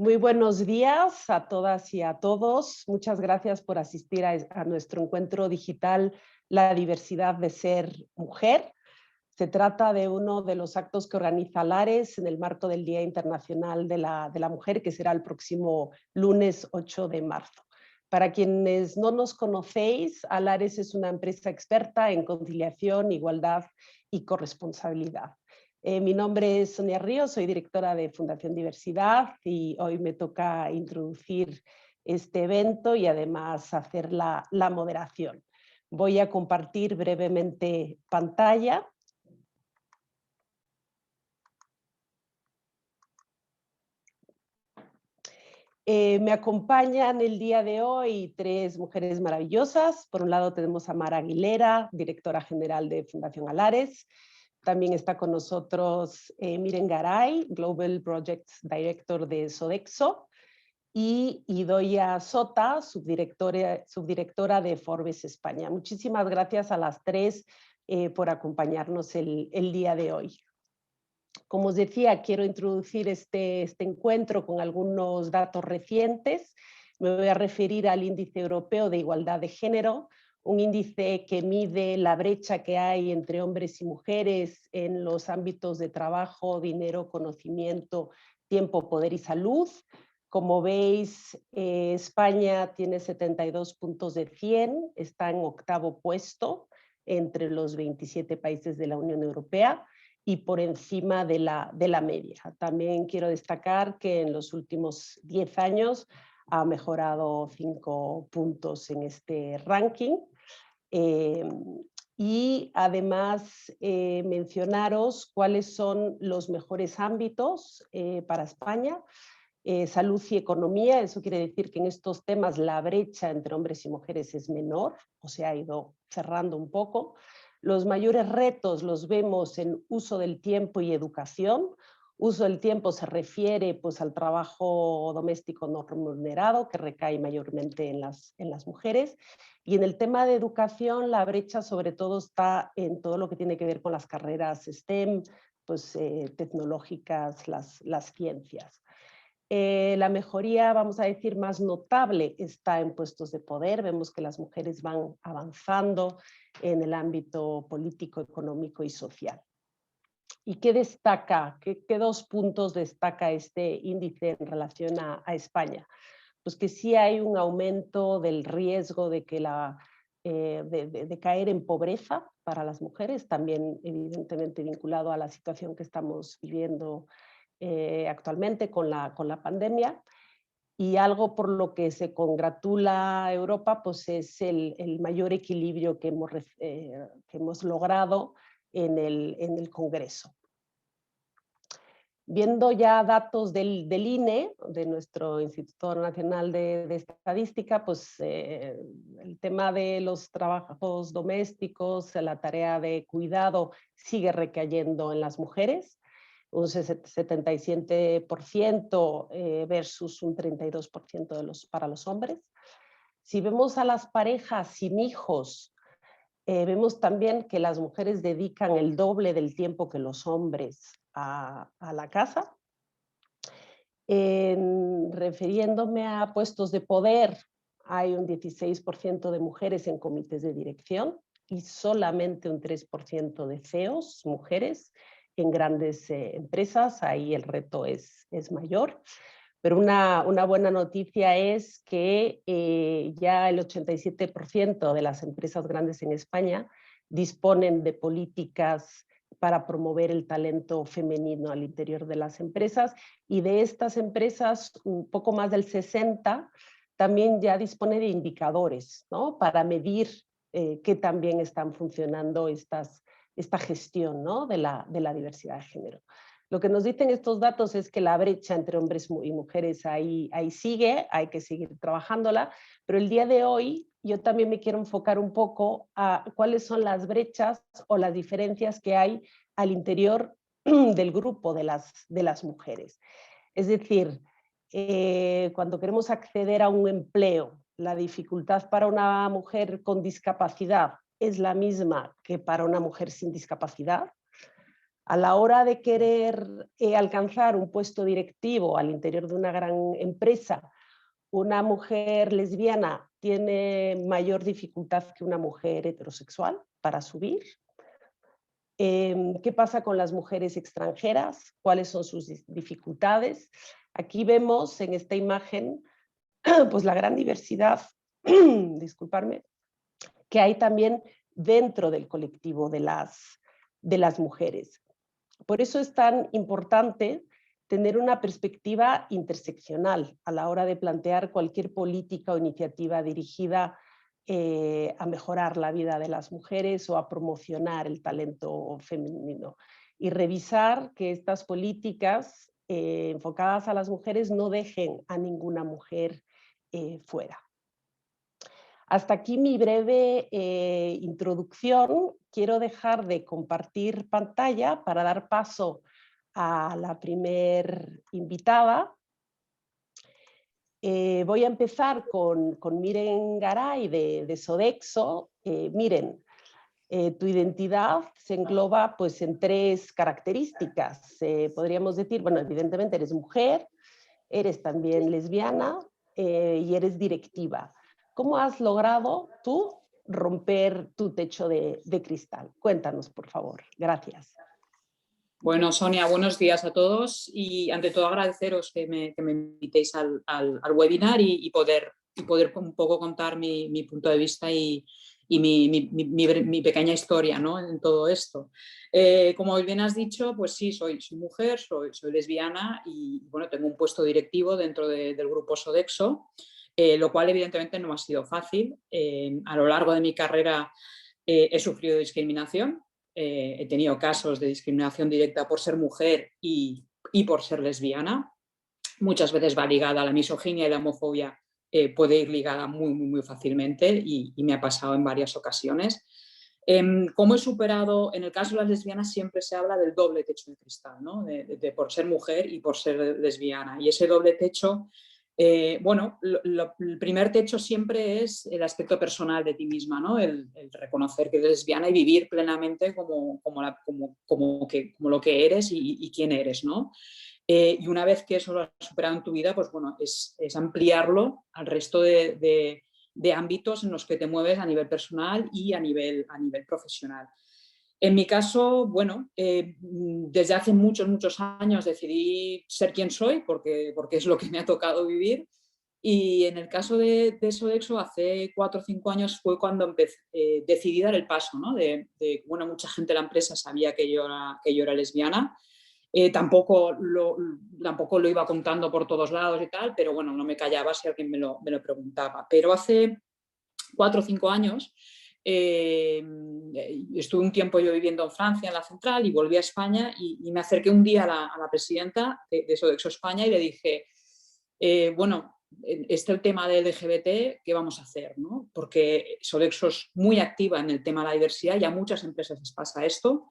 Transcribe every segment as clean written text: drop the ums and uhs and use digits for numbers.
Muy buenos días a todas y a todos. Muchas gracias por asistir a nuestro encuentro digital La diversidad de ser mujer. Se trata de uno de los actos que organiza Lares en el marco del Día Internacional de la Mujer, que será el próximo lunes 8 de marzo. Para quienes no nos conocéis, Alares es una empresa experta en conciliación, igualdad y corresponsabilidad. Mi nombre es Sonia Ríos, soy directora de Fundación Diversidad y hoy me toca introducir este evento y además hacer la moderación. Voy a compartir brevemente pantalla. Me acompañan el día de hoy tres mujeres maravillosas. Por un lado tenemos a Mara Aguilera, directora general de Fundación Alares. También está con nosotros Miren Garay, Global Projects Director de Sodexo. Y Idoia Sota, subdirectora de Forbes España. Muchísimas gracias a las tres por acompañarnos el día de hoy. Como os decía, quiero introducir este encuentro con algunos datos recientes. Me voy a referir al Índice Europeo de Igualdad de Género, un índice que mide la brecha que hay entre hombres y mujeres en los ámbitos de trabajo, dinero, conocimiento, tiempo, poder y salud. Como veis, España tiene 72 puntos de 100, está en octavo puesto entre los 27 países de la Unión Europea y por encima de la media. También quiero destacar que en los últimos 10 años ha mejorado 5 puntos en este ranking. Y además mencionaros cuáles son los mejores ámbitos para España. Salud y economía, eso quiere decir que en estos temas la brecha entre hombres y mujeres es menor, o sea, ha ido cerrando un poco. Los mayores retos los vemos en uso del tiempo y educación. Uso del tiempo se refiere pues, al trabajo doméstico no remunerado, que recae mayormente en las mujeres. Y en el tema de educación, la brecha sobre todo está en todo lo que tiene que ver con las carreras STEM, pues, tecnológicas, las ciencias. La mejoría, vamos a decir, más notable está en puestos de poder. Vemos que las mujeres van avanzando en el ámbito político, económico y social. ¿Y qué destaca? ¿Qué dos puntos destaca este índice en relación a España? Pues que sí hay un aumento del riesgo de que de caer en pobreza para las mujeres, también evidentemente vinculado a la situación que estamos viviendo actualmente con la pandemia. Y algo por lo que se congratula Europa pues es el mayor equilibrio que hemos logrado en el Congreso. Viendo ya datos del INE, de nuestro Instituto Nacional de Estadística, pues el tema de los trabajos domésticos, la tarea de cuidado sigue recayendo en las mujeres, un 77% versus un 32% para los hombres. Si vemos a las parejas sin hijos, vemos también que las mujeres dedican el doble del tiempo que los hombres a la casa. Refiriéndome a puestos de poder, hay un 16% de mujeres en comités de dirección y solamente un 3% de CEOs, mujeres, en grandes empresas. Ahí el reto es mayor. Pero una buena noticia es que ya el 87% de las empresas grandes en España disponen de políticas para promover el talento femenino al interior de las empresas, y de estas empresas un poco más del 60% también ya dispone de indicadores, ¿no? Para medir que también están funcionando esta gestión, ¿no? de la diversidad de género. Lo que nos dicen estos datos es que la brecha entre hombres y mujeres ahí sigue, hay que seguir trabajándola, pero el día de hoy yo también me quiero enfocar un poco a cuáles son las brechas o las diferencias que hay al interior del grupo de las mujeres. Es decir, cuando queremos acceder a un empleo, la dificultad para una mujer con discapacidad es la misma que para una mujer sin discapacidad. A la hora de querer alcanzar un puesto directivo al interior de una gran empresa, una mujer lesbiana tiene mayor dificultad que una mujer heterosexual para subir. ¿Qué pasa con las mujeres extranjeras? ¿Cuáles son sus dificultades? Aquí vemos en esta imagen pues la gran diversidad, disculparme, que hay también dentro del colectivo de las mujeres. Por eso es tan importante tener una perspectiva interseccional a la hora de plantear cualquier política o iniciativa dirigida a mejorar la vida de las mujeres o a promocionar el talento femenino. Y revisar que estas políticas enfocadas a las mujeres no dejen a ninguna mujer fuera. Hasta aquí mi breve introducción. Quiero dejar de compartir pantalla para dar paso a la primer invitada. Voy a empezar con Miren Garay de Sodexo. Miren, tu identidad se engloba pues, en 3 características. Podríamos decir, bueno, evidentemente eres mujer, eres también lesbiana y eres directiva. ¿Cómo has logrado tú romper tu techo de cristal? Cuéntanos, por favor. Gracias. Bueno, Sonia, buenos días a todos y ante todo agradeceros que me invitéis al webinar y poder un poco contar mi punto de vista y mi pequeña historia, ¿no?, en todo esto. Como bien has dicho, pues sí, soy mujer, soy lesbiana y bueno, tengo un puesto directivo dentro del grupo Sodexo, lo cual evidentemente no ha sido fácil. A lo largo de mi carrera he sufrido discriminación. He tenido casos de discriminación directa por ser mujer y por ser lesbiana. Muchas veces va ligada a la misoginia y la homofobia, puede ir ligada muy fácilmente y me ha pasado en varias ocasiones. ¿Cómo he superado? En el caso de las lesbianas siempre se habla del doble techo de cristal, ¿no? Por ser mujer y por ser lesbiana. Y ese doble techo, bueno, el primer techo siempre es el aspecto personal de ti misma, ¿no? El reconocer que eres lesbiana y vivir plenamente como lo que eres y quién eres, ¿no? Y una vez que eso lo has superado en tu vida, pues bueno, es ampliarlo al resto de ámbitos en los que te mueves a nivel personal y a nivel profesional. En mi caso, bueno, desde hace muchos años decidí ser quien soy porque es lo que me ha tocado vivir. Y en el caso de Sodexo, hace 4 o 5 años fue cuando decidí dar el paso, ¿no? Bueno, mucha gente de la empresa sabía que yo era lesbiana. Tampoco lo iba contando por todos lados y tal, pero bueno, no me callaba si alguien me lo preguntaba. Pero hace 4 o 5 años estuve un tiempo yo viviendo en Francia, en la central, y volví a España y me acerqué un día a la presidenta de Sodexo España y le dije, bueno, el tema de LGBT, ¿qué vamos a hacer, ¿no? Porque Sodexo es muy activa en el tema de la diversidad y a muchas empresas les pasa esto,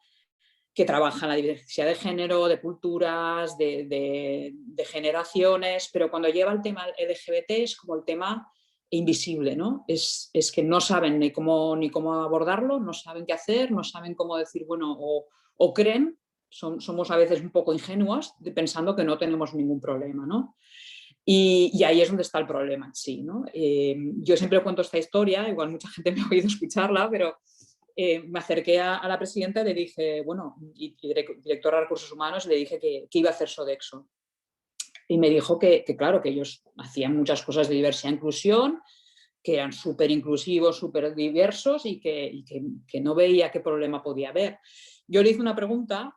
que trabajan la diversidad de género, de culturas, de generaciones, pero cuando lleva el tema LGBT es como el tema invisible, ¿no? Es que no saben ni cómo abordarlo, no saben qué hacer, no saben cómo decir, bueno, o creen, somos a veces un poco ingenuos pensando que no tenemos ningún problema, ¿no? Y ahí es donde está el problema en sí, ¿no? Yo siempre cuento esta historia, igual mucha gente me ha oído escucharla, pero me acerqué a la presidenta y le dije, bueno, y directora de Recursos Humanos, le dije que iba a hacer Sodexo. Y me dijo que claro, que ellos hacían muchas cosas de diversidad e inclusión, que eran súper inclusivos, súper diversos y que no veía qué problema podía haber. Yo le hice una pregunta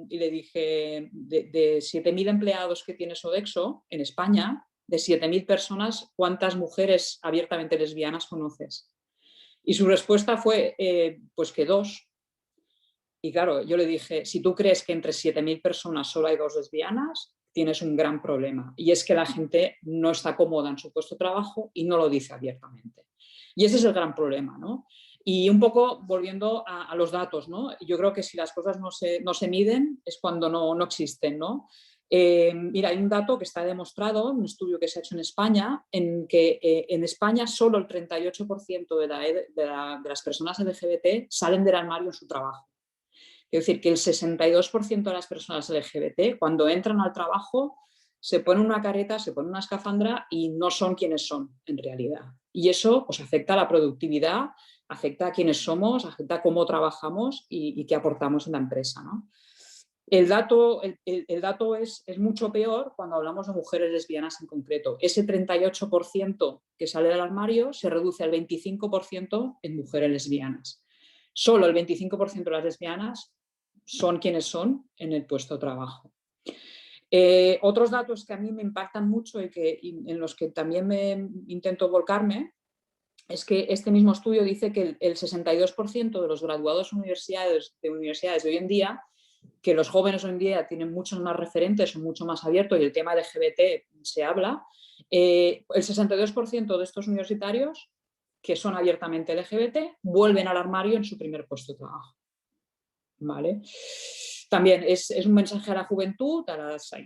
y le dije, de 7.000 empleados que tiene Sodexo en España, de 7.000 personas, ¿cuántas mujeres abiertamente lesbianas conoces? Y su respuesta fue, pues que 2. Y claro, yo le dije, si tú crees que entre 7.000 personas solo hay 2 lesbianas, tienes un gran problema. Y es que la gente no está cómoda en su puesto de trabajo y no lo dice abiertamente. Y ese es el gran problema, ¿no? Y un poco volviendo a los datos, ¿no? Yo creo que si las cosas no se miden es cuando no existen, ¿no? Mira, hay un dato que está demostrado, un estudio que se ha hecho en España, en que en España solo el 38% de las personas LGBT salen del armario en su trabajo. Es decir, que el 62% de las personas LGBT, cuando entran al trabajo, se ponen una careta, se ponen una escafandra y no son quienes son en realidad. Y eso pues, afecta a la productividad, afecta a quiénes somos, afecta a cómo trabajamos y qué aportamos en la empresa, ¿no? El dato es mucho peor cuando hablamos de mujeres lesbianas en concreto. Ese 38% que sale del armario se reduce al 25% en mujeres lesbianas. Solo el 25% de las lesbianas son quienes son en el puesto de trabajo. Otros datos que a mí me impactan mucho y en los que también me intento volcarme es que este mismo estudio dice que el 62% de los graduados de universidades de hoy en día, que los jóvenes hoy en día tienen muchos más referentes, son mucho más abiertos y el tema LGBT se habla, el 62% de estos universitarios que son abiertamente LGBT vuelven al armario en su primer puesto de trabajo. ¿Vale? También es un mensaje a la juventud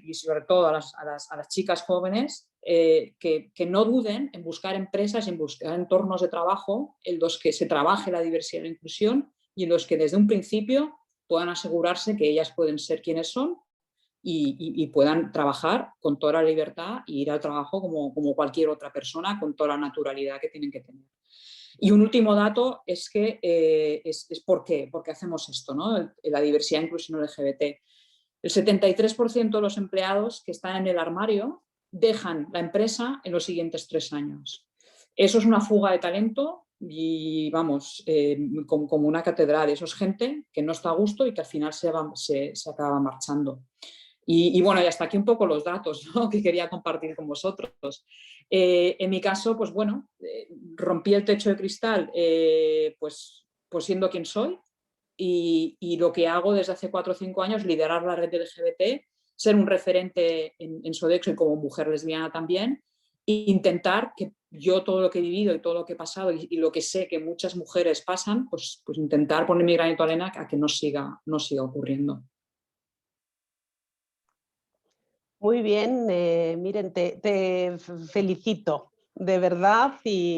y sobre todo a las chicas jóvenes que no duden en buscar empresas, en buscar entornos de trabajo en los que se trabaje la diversidad e la inclusión y en los que desde un principio puedan asegurarse que ellas pueden ser quienes son y puedan trabajar con toda la libertad e ir al trabajo como cualquier otra persona, con toda la naturalidad que tienen que tener. Y un último dato es que ¿por qué? ¿Por qué hacemos esto, ¿no? La diversidad e inclusión LGBT. El 73% de los empleados que están en el armario dejan la empresa en los siguientes 3 años. Eso es una fuga de talento y vamos, como una catedral. Eso es gente que no está a gusto y que al final se acaba marchando. Y bueno, y hasta aquí un poco los datos, ¿no? Que quería compartir con vosotros. En mi caso, pues bueno, rompí el techo de cristal pues siendo quien soy y lo que hago desde hace 4 o 5 años, liderar la red LGBT, ser un referente en Sodexo y como mujer lesbiana también, e intentar que yo todo lo que he vivido y todo lo que he pasado y lo que sé que muchas mujeres pasan, pues intentar poner mi granito de arena a que no siga ocurriendo. Muy bien, miren, te felicito, de verdad, y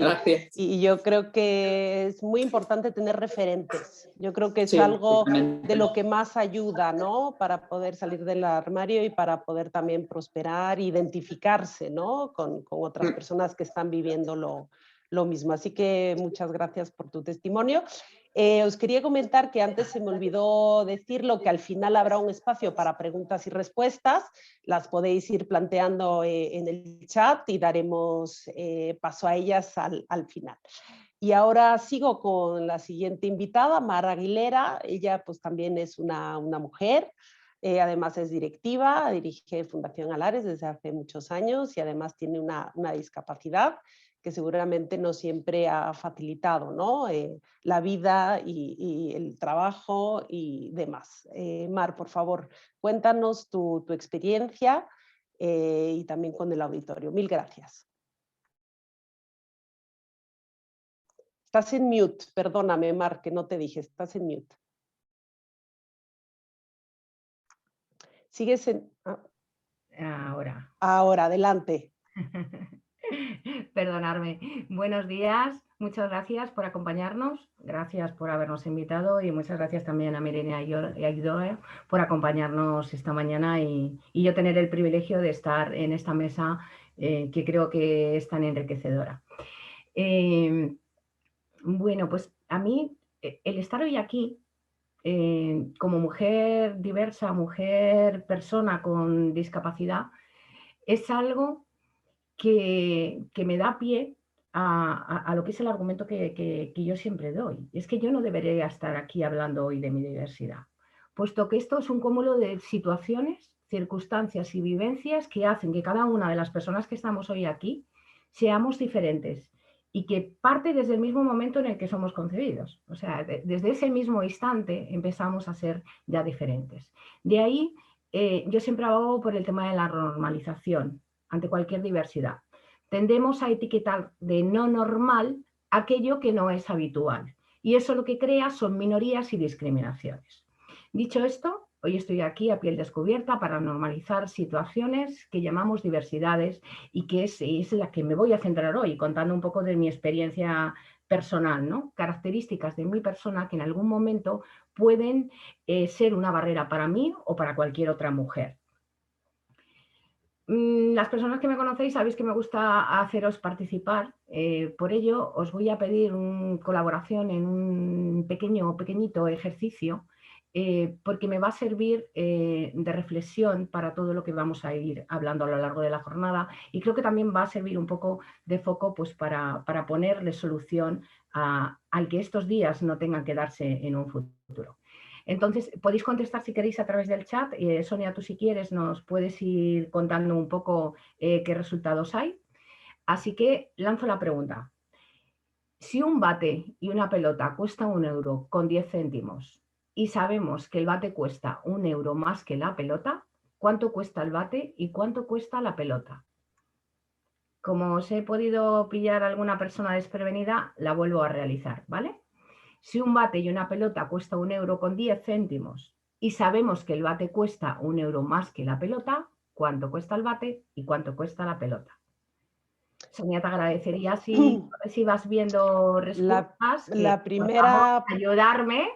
yo creo que es muy importante tener referentes. Yo creo que es Sí, algo totalmente. de lo que más ayuda, ¿no? Para poder salir del armario y para poder también prosperar, identificarse, ¿no? Con otras personas que están viviendo lo mismo. Así que muchas gracias por tu testimonio. Os quería comentar que antes se me olvidó decirlo, que al final habrá un espacio para preguntas y respuestas. Las podéis ir planteando en el chat y daremos paso a ellas al final. Y ahora sigo con la siguiente invitada, Mar Aguilera. Ella pues también es una mujer, además es directiva, dirige Fundación Alares desde hace muchos años y además tiene una discapacidad que seguramente no siempre ha facilitado, ¿no? La vida y el trabajo y demás. Mar, por favor, cuéntanos tu experiencia y también con el auditorio. Mil gracias. Estás en mute, perdóname, Mar, que no te dije, estás en mute. Sigues en... Ahora, adelante. Perdonadme. Buenos días, muchas gracias por acompañarnos, gracias por habernos invitado y muchas gracias también a Mirene y a Idoia por acompañarnos esta mañana y yo tener el privilegio de estar en esta mesa que creo que es tan enriquecedora. Bueno, pues a mí el estar hoy aquí como mujer diversa, mujer, persona con discapacidad, es algo que me da pie a lo que es el argumento que yo siempre doy. Es que yo no debería estar aquí hablando hoy de mi diversidad, puesto que esto es un cúmulo de situaciones, circunstancias y vivencias que hacen que cada una de las personas que estamos hoy aquí seamos diferentes y que parte desde el mismo momento en el que somos concebidos. O sea, desde ese mismo instante empezamos a ser ya diferentes. De ahí, yo siempre abogo por el tema de la normalización ante cualquier diversidad. Tendemos a etiquetar de no normal aquello que no es habitual. Y eso lo que crea son minorías y discriminaciones. Dicho esto, hoy estoy aquí a piel descubierta para normalizar situaciones que llamamos diversidades y que es la que me voy a centrar hoy, contando un poco de mi experiencia personal, ¿no? Características de mi persona que en algún momento pueden ser una barrera para mí o para cualquier otra mujer. Las personas que me conocéis sabéis que me gusta haceros participar, por ello os voy a pedir colaboración en un pequeñito ejercicio, porque me va a servir de reflexión para todo lo que vamos a ir hablando a lo largo de la jornada, y creo que también va a servir un poco de foco pues, para ponerle solución al que estos días no tengan que darse en un futuro. Entonces, podéis contestar si queréis a través del chat. Sonia, tú si quieres nos puedes ir contando un poco qué resultados hay. Así que lanzo la pregunta. Si un bate y una pelota cuesta 1 euro con 10 céntimos y sabemos que el bate cuesta 1 euro más que la pelota, ¿cuánto cuesta el bate y cuánto cuesta la pelota? Como os he podido pillar a alguna persona desprevenida, la vuelvo a realizar, ¿vale? Si un bate y una pelota cuesta 1 euro con 10 céntimos y sabemos que el bate cuesta 1 euro más que la pelota, ¿cuánto cuesta el bate y cuánto cuesta la pelota? Sonia, te agradecería si vas viendo respuestas. La primera... ayudarme.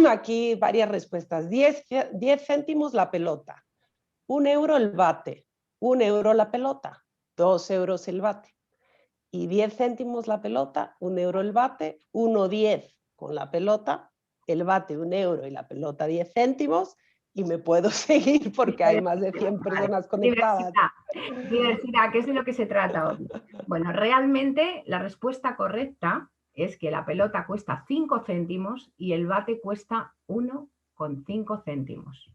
Aquí varias respuestas. 10 céntimos la pelota, 1 euro el bate, 1 euro la pelota, 2 euros el bate. Y 10 céntimos la pelota, 1 euro el bate, 1,10 con la pelota, el bate 1 euro y la pelota 10 céntimos, y me puedo seguir porque hay más de 100 personas conectadas. Diversidad, ¿qué es de lo que se trata hoy? Bueno, realmente la respuesta correcta es que la pelota cuesta 5 céntimos y el bate cuesta 1,5 céntimos.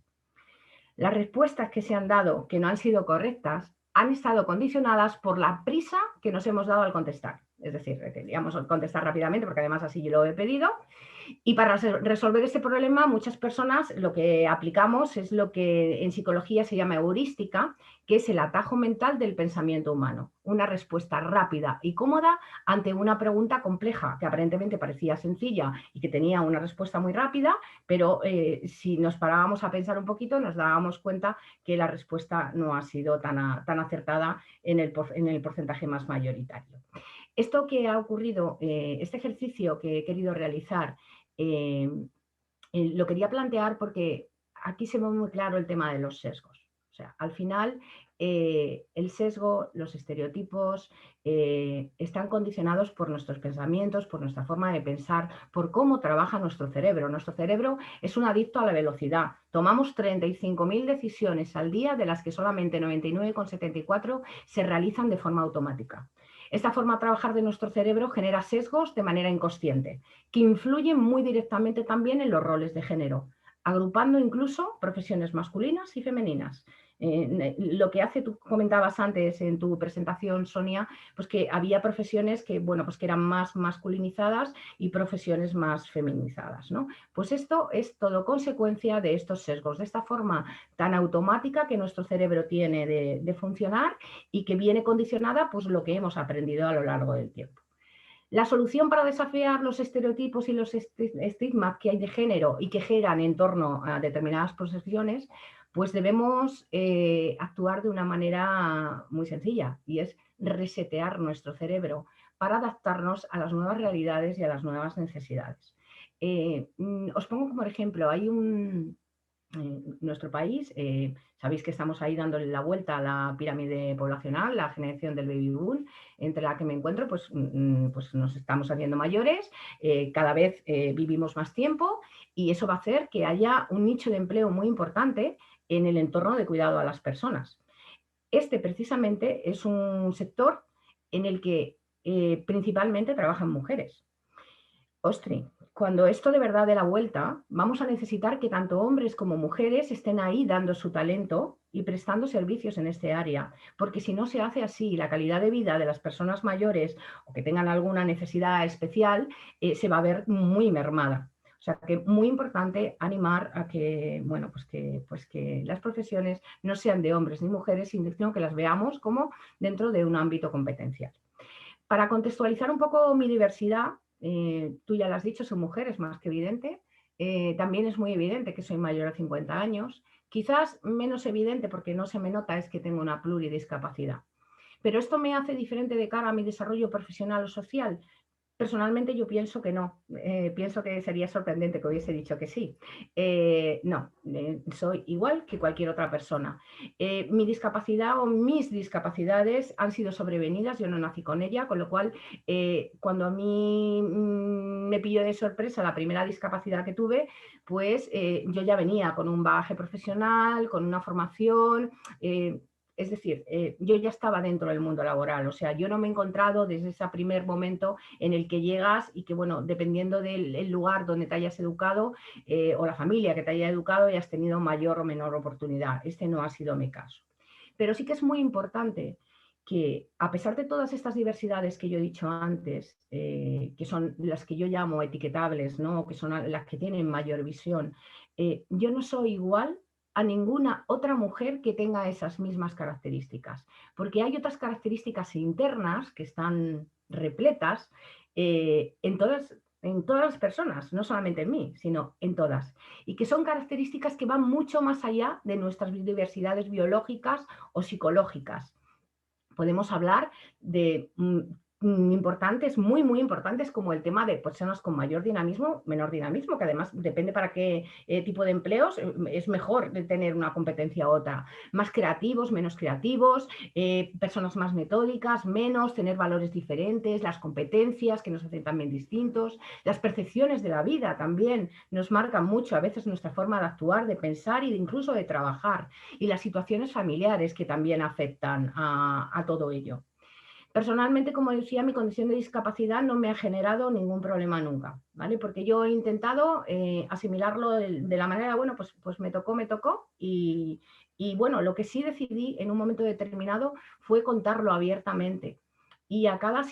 Las respuestas que se han dado que no han sido correctas han estado condicionadas por la prisa que nos hemos dado al contestar. Es decir, queríamos contestar rápidamente porque además así yo lo he pedido. Y para resolver este problema, muchas personas lo que aplicamos es lo que en psicología se llama heurística, que es el atajo mental del pensamiento humano. Una respuesta rápida y cómoda ante una pregunta compleja, que aparentemente parecía sencilla y que tenía una respuesta muy rápida, pero si nos parábamos a pensar un poquito, nos dábamos cuenta que la respuesta no ha sido tan acertada en el porcentaje más mayoritario. Esto que ha ocurrido, este ejercicio que he querido realizar, lo quería plantear porque aquí se ve muy claro el tema de los sesgos. O sea, al final el sesgo, los estereotipos están condicionados por nuestros pensamientos, por nuestra forma de pensar, por cómo trabaja nuestro cerebro. Nuestro cerebro es un adicto a la velocidad. Tomamos 35.000 decisiones al día, de las que solamente 99,74 se realizan de forma automática. Esta forma de trabajar de nuestro cerebro genera sesgos de manera inconsciente, que influyen muy directamente también en los roles de género, agrupando incluso profesiones masculinas y femeninas. Lo que hace, tú comentabas antes en tu presentación, Sonia, pues que había profesiones que, bueno, pues que eran más masculinizadas y profesiones más feminizadas, ¿no? Pues esto es todo consecuencia de estos sesgos, de esta forma tan automática que nuestro cerebro tiene de funcionar y que viene condicionada pues lo que hemos aprendido a lo largo del tiempo. La solución para desafiar los estereotipos y los estigmas que hay de género y que giran en torno a determinadas profesiones, pues debemos actuar de una manera muy sencilla, y es resetear nuestro cerebro para adaptarnos a las nuevas realidades y a las nuevas necesidades. Os pongo como ejemplo, hay nuestro país, sabéis que estamos ahí dándole la vuelta a la pirámide poblacional, la generación del baby boom, entre la que me encuentro, pues nos estamos haciendo mayores, cada vez vivimos más tiempo, y eso va a hacer que haya un nicho de empleo muy importante en el entorno de cuidado a las personas. Este precisamente es un sector en el que principalmente trabajan mujeres. Ostri, cuando esto de verdad dé la vuelta, vamos a necesitar que tanto hombres como mujeres estén ahí dando su talento y prestando servicios en este área, porque si no se hace así, la calidad de vida de las personas mayores o que tengan alguna necesidad especial se va a ver muy mermada. O sea que muy importante animar a que, bueno, pues que las profesiones no sean de hombres ni mujeres, sino que las veamos como dentro de un ámbito competencial. Para contextualizar un poco mi diversidad, tú ya lo has dicho, soy mujer, es más que evidente. También es muy evidente que soy mayor de 50 años. Quizás menos evidente, porque no se me nota, es que tengo una pluridiscapacidad. ¿Pero esto me hace diferente de cara a mi desarrollo profesional o social? Personalmente yo pienso que no, pienso que sería sorprendente que hubiese dicho que sí. No, soy igual que cualquier otra persona. Mi discapacidad o mis discapacidades han sido sobrevenidas, yo no nací con ella, con lo cual cuando a mí me pilló de sorpresa la primera discapacidad que tuve, pues yo ya venía con un bagaje profesional, con una formación. Es decir, yo ya estaba dentro del mundo laboral, o sea, yo no me he encontrado desde ese primer momento en el que llegas y que, bueno, dependiendo del lugar donde te hayas educado o la familia que te haya educado, hayas tenido mayor o menor oportunidad. Este no ha sido mi caso. Pero sí que es muy importante que, a pesar de todas estas diversidades que yo he dicho antes, que son las que yo llamo etiquetables, ¿no? Que son las que tienen mayor visión, yo no soy igual a ninguna otra mujer que tenga esas mismas características, porque hay otras características internas que están repletas en todas las personas, no solamente en mí, sino en todas, y que son características que van mucho más allá de nuestras diversidades biológicas o psicológicas. Podemos hablar de importantes, muy, muy importantes, como el tema de personas con mayor dinamismo, menor dinamismo, que además depende para qué tipo de empleos es mejor tener una competencia u otra. Más creativos, menos creativos, personas más metódicas, menos, tener valores diferentes, las competencias que nos hacen también distintos, las percepciones de la vida también nos marcan mucho a veces nuestra forma de actuar, de pensar e incluso de trabajar, y las situaciones familiares que también afectan a todo ello. Personalmente, como decía, mi condición de discapacidad no me ha generado ningún problema nunca, ¿vale? Porque yo he intentado asimilarlo de la manera, bueno, pues me tocó y bueno, lo que sí decidí en un momento determinado fue contarlo abiertamente. Y a cada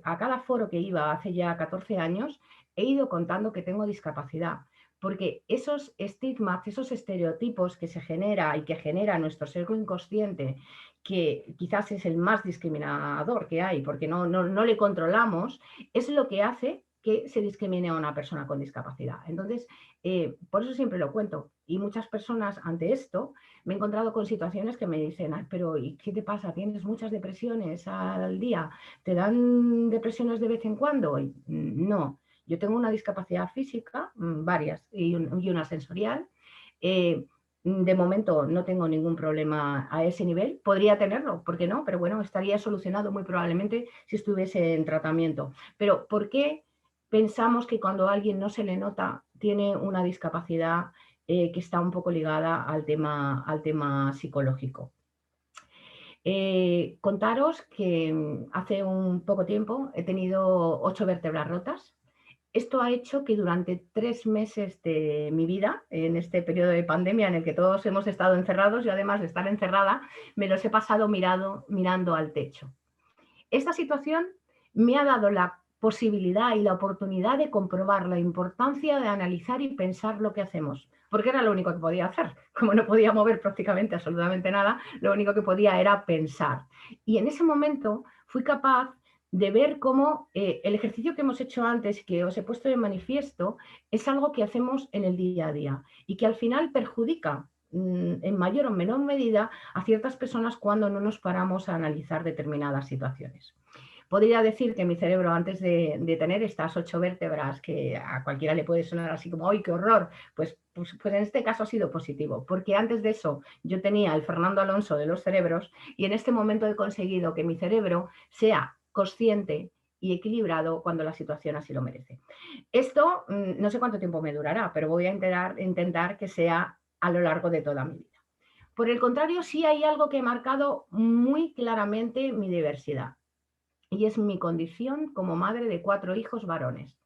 a cada foro que iba hace ya 14 años, he ido contando que tengo discapacidad, porque esos estigmas, esos estereotipos que se genera y que genera nuestro ser inconsciente, que quizás es el más discriminador que hay, porque no le controlamos, es lo que hace que se discrimine a una persona con discapacidad. Entonces, por eso siempre lo cuento. Y muchas personas ante esto me he encontrado con situaciones que me dicen, pero ¿y qué te pasa? ¿Tienes muchas depresiones al día? ¿Te dan depresiones de vez en cuando? Y, no, yo tengo una discapacidad física, varias, y una sensorial. De momento no tengo ningún problema a ese nivel. Podría tenerlo, ¿por qué no? Pero bueno, estaría solucionado muy probablemente si estuviese en tratamiento. Pero ¿por qué pensamos que cuando a alguien no se le nota tiene una discapacidad que está un poco ligada al tema psicológico? Contaros que hace un poco tiempo he tenido 8 vértebras rotas. Esto ha hecho que durante 3 meses de mi vida, en este periodo de pandemia en el que todos hemos estado encerrados, yo además de estar encerrada, me los he pasado mirando al techo. Esta situación me ha dado la posibilidad y la oportunidad de comprobar la importancia de analizar y pensar lo que hacemos, porque era lo único que podía hacer. Como no podía mover prácticamente absolutamente nada, lo único que podía era pensar. Y en ese momento fui capaz de ver cómo el ejercicio que hemos hecho antes, que os he puesto de manifiesto, es algo que hacemos en el día a día y que al final perjudica en mayor o menor medida a ciertas personas cuando no nos paramos a analizar determinadas situaciones. Podría decir que mi cerebro, antes de tener estas 8 vértebras, que a cualquiera le puede sonar así como ¡ay, qué horror! Pues en este caso ha sido positivo, porque antes de eso yo tenía el Fernando Alonso de los cerebros y en este momento he conseguido que mi cerebro sea consciente y equilibrado cuando la situación así lo merece. Esto no sé cuánto tiempo me durará, pero voy a intentar que sea a lo largo de toda mi vida. Por el contrario, sí hay algo que ha marcado muy claramente mi diversidad, y es mi condición como madre de 4 hijos varones.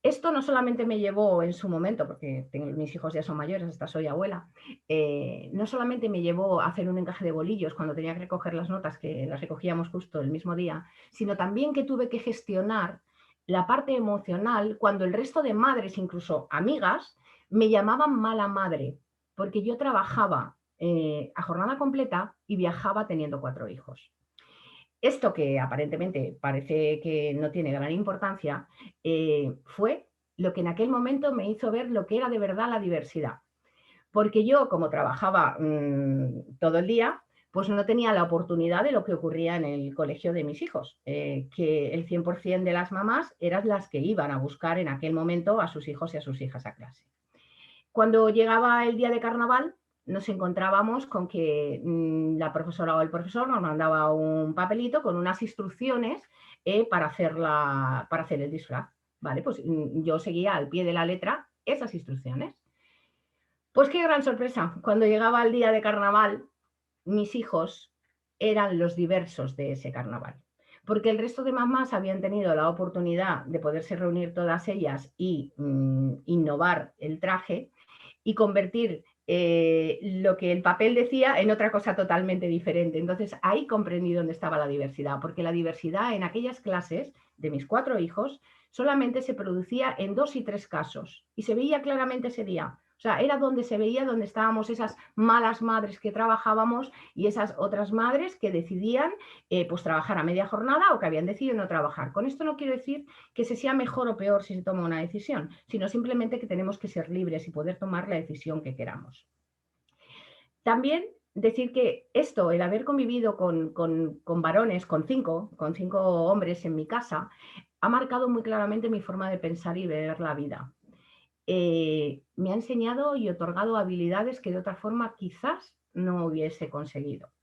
Esto no solamente me llevó en su momento, porque mis hijos ya son mayores, hasta soy abuela, no solamente me llevó a hacer un encaje de bolillos cuando tenía que recoger las notas, que las recogíamos justo el mismo día, sino también que tuve que gestionar la parte emocional cuando el resto de madres, incluso amigas, me llamaban mala madre, porque yo trabajaba a jornada completa y viajaba teniendo 4 hijos. Esto, que aparentemente parece que no tiene gran importancia, fue lo que en aquel momento me hizo ver lo que era de verdad la diversidad. Porque yo, como trabajaba todo el día, pues no tenía la oportunidad de lo que ocurría en el colegio de mis hijos, que el 100% de las mamás eran las que iban a buscar en aquel momento a sus hijos y a sus hijas a clase. Cuando llegaba el día de carnaval, nos encontrábamos con que la profesora o el profesor nos mandaba un papelito con unas instrucciones para hacer el disfraz. Vale, pues yo seguía al pie de la letra esas instrucciones. Pues qué gran sorpresa, cuando llegaba el día de carnaval, mis hijos eran los diversos de ese carnaval, porque el resto de mamás habían tenido la oportunidad de poderse reunir todas ellas y innovar el traje y convertir lo que el papel decía en otra cosa totalmente diferente. Entonces ahí comprendí dónde estaba la diversidad, porque la diversidad en aquellas clases de mis 4 hijos solamente se producía en 2 y 3 casos y se veía claramente ese día. O sea, era donde se veía donde estábamos esas malas madres que trabajábamos y esas otras madres que decidían pues trabajar a media jornada o que habían decidido no trabajar. Con esto no quiero decir que se sea mejor o peor si se toma una decisión, sino simplemente que tenemos que ser libres y poder tomar la decisión que queramos. También decir que esto, el haber convivido con varones, con cinco hombres en mi casa, ha marcado muy claramente mi forma de pensar y ver la vida. Me ha enseñado y otorgado habilidades que de otra forma quizás no hubiese conseguido.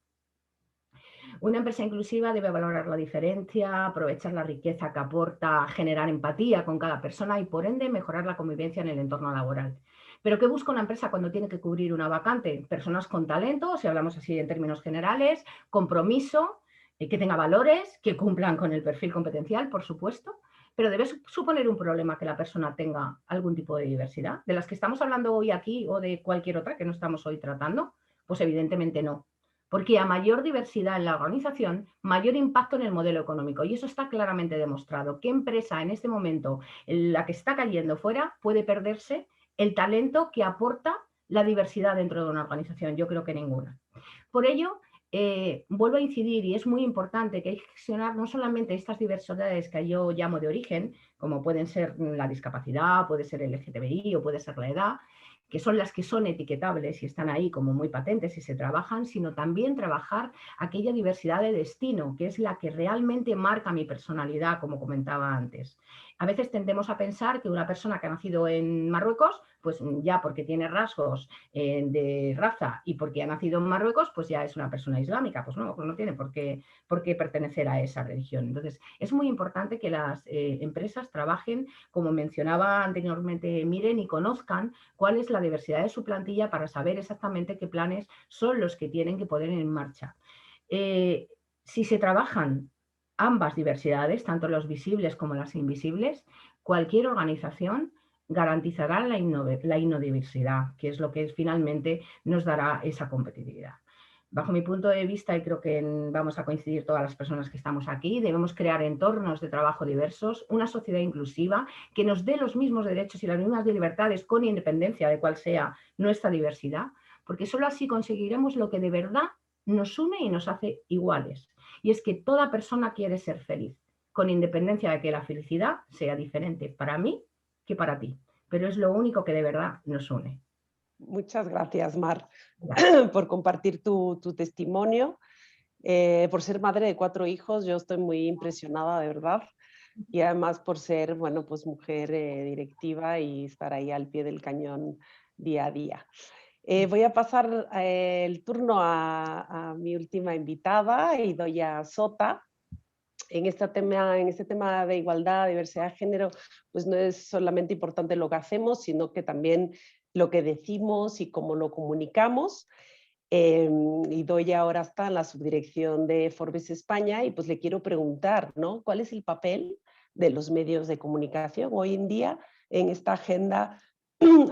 Una empresa inclusiva debe valorar la diferencia, aprovechar la riqueza que aporta, generar empatía con cada persona y por ende mejorar la convivencia en el entorno laboral. ¿Pero qué busca una empresa cuando tiene que cubrir una vacante? Personas con talento, si hablamos así en términos generales, compromiso, que tenga valores, que cumplan con el perfil competencial, por supuesto, pero debe suponer un problema que la persona tenga algún tipo de diversidad. ¿De las que estamos hablando hoy aquí o de cualquier otra que no estamos hoy tratando? Pues evidentemente no. Porque a mayor diversidad en la organización, mayor impacto en el modelo económico. Y eso está claramente demostrado. ¿Qué empresa en este momento, la que está cayendo fuera, puede perderse el talento que aporta la diversidad dentro de una organización? Yo creo que ninguna. Por ello, vuelvo a incidir, y es muy importante que hay que gestionar no solamente estas diversidades que yo llamo de origen, como pueden ser la discapacidad, puede ser el LGTBI o puede ser la edad, que son las que son etiquetables y están ahí como muy patentes y se trabajan, sino también trabajar aquella diversidad de destino, que es la que realmente marca mi personalidad, como comentaba antes. A veces tendemos a pensar que una persona que ha nacido en Marruecos, pues ya porque tiene rasgos de raza y porque ha nacido en Marruecos, pues ya es una persona islámica. Pues no tiene por qué pertenecer a esa religión. Entonces, es muy importante que las empresas trabajen, como mencionaba anteriormente Miren, y conozcan cuál es la diversidad de su plantilla para saber exactamente qué planes son los que tienen que poner en marcha. Si se trabajan ambas diversidades, tanto los visibles como las invisibles, cualquier organización garantizará la innodiversidad, que es lo que finalmente nos dará esa competitividad. Bajo mi punto de vista, y creo que vamos a coincidir todas las personas que estamos aquí, debemos crear entornos de trabajo diversos, una sociedad inclusiva que nos dé los mismos derechos y las mismas libertades con independencia de cuál sea nuestra diversidad, porque solo así conseguiremos lo que de verdad nos une y nos hace iguales. Y es que toda persona quiere ser feliz, con independencia de que la felicidad sea diferente para mí que para ti, pero es lo único que de verdad nos une. Muchas gracias, Mar, por compartir tu testimonio. Por ser madre de 4 hijos, yo estoy muy impresionada, de verdad. Y además por ser, bueno, pues mujer directiva y estar ahí al pie del cañón día a día. Voy a pasar el turno a mi última invitada, Idoia Sota. En este tema de igualdad, diversidad de género, pues no es solamente importante lo que hacemos, sino que también lo que decimos y cómo lo comunicamos. Idoia ahora está en la subdirección de Forbes España y pues le quiero preguntar, ¿no? ¿Cuál es el papel de los medios de comunicación hoy en día en esta agenda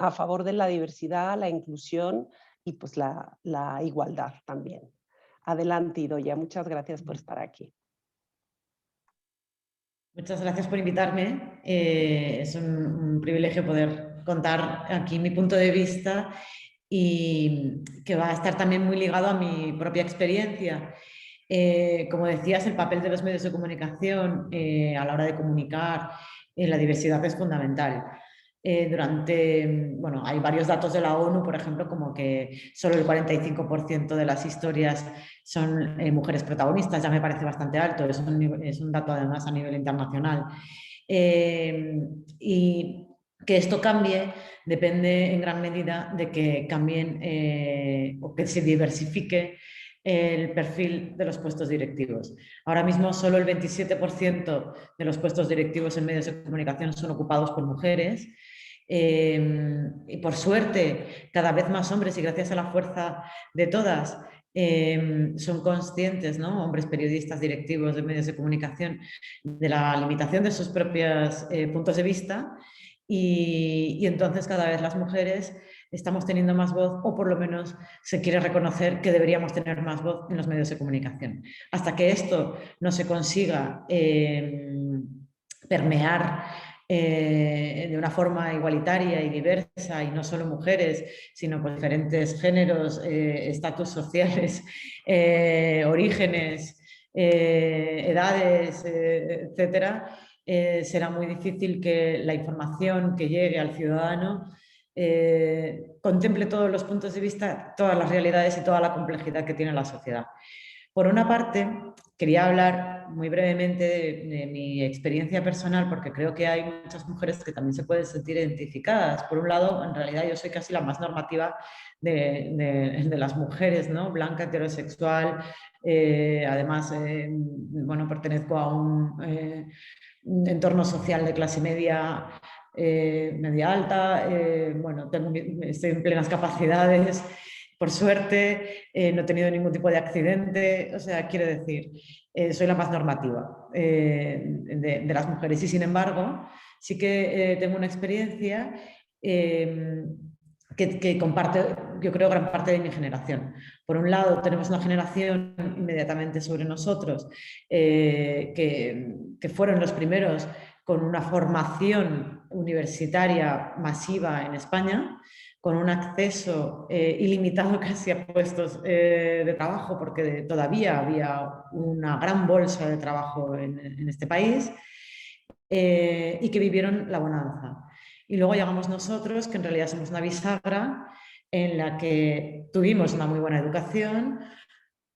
a favor de la diversidad, la inclusión y pues la igualdad también? Adelante, Idoia, muchas gracias por estar aquí. Muchas gracias por invitarme. Es un privilegio poder contar aquí mi punto de vista y que va a estar también muy ligado a mi propia experiencia. Como decías, el papel de los medios de comunicación a la hora de comunicar la diversidad es fundamental. Bueno, hay varios datos de la ONU, por ejemplo, como que solo el 45% de las historias son mujeres protagonistas, ya me parece bastante alto, es un dato además a nivel internacional. Y que esto cambie depende en gran medida de que cambien o que se diversifique el perfil de los puestos directivos. Ahora mismo solo el 27% de los puestos directivos en medios de comunicación son ocupados por mujeres. Y por suerte, cada vez más hombres, y gracias a la fuerza de todas, son conscientes, ¿no? Hombres periodistas, directivos de medios de comunicación, de la limitación de sus propios puntos de vista, y entonces cada vez las mujeres estamos teniendo más voz, o por lo menos se quiere reconocer que deberíamos tener más voz en los medios de comunicación. Hasta que esto no se consiga permear de una forma igualitaria y diversa, y no solo mujeres, sino por diferentes géneros, estatus sociales, orígenes, edades, etcétera, será muy difícil que la información que llegue al ciudadano contemple todos los puntos de vista, todas las realidades y toda la complejidad que tiene la sociedad. Por una parte, quería hablar muy brevemente de mi experiencia personal, porque creo que hay muchas mujeres que también se pueden sentir identificadas. Por un lado, en realidad yo soy casi la más normativa de las mujeres, ¿no? Blanca, heterosexual, además, bueno, pertenezco a un entorno social de clase media, media alta, bueno, estoy en plenas capacidades. Por suerte, no he tenido ningún tipo de accidente, o sea, quiero decir, soy la más normativa de las mujeres. Y sin embargo, sí que tengo una experiencia que comparte, yo creo, gran parte de mi generación. Por un lado, tenemos una generación inmediatamente sobre nosotros que fueron los primeros con una formación universitaria masiva en España, con un acceso ilimitado casi a puestos de trabajo, porque todavía había una gran bolsa de trabajo en este país, y que vivieron la bonanza. Y luego llegamos nosotros, que en realidad somos una bisagra en la que tuvimos una muy buena educación,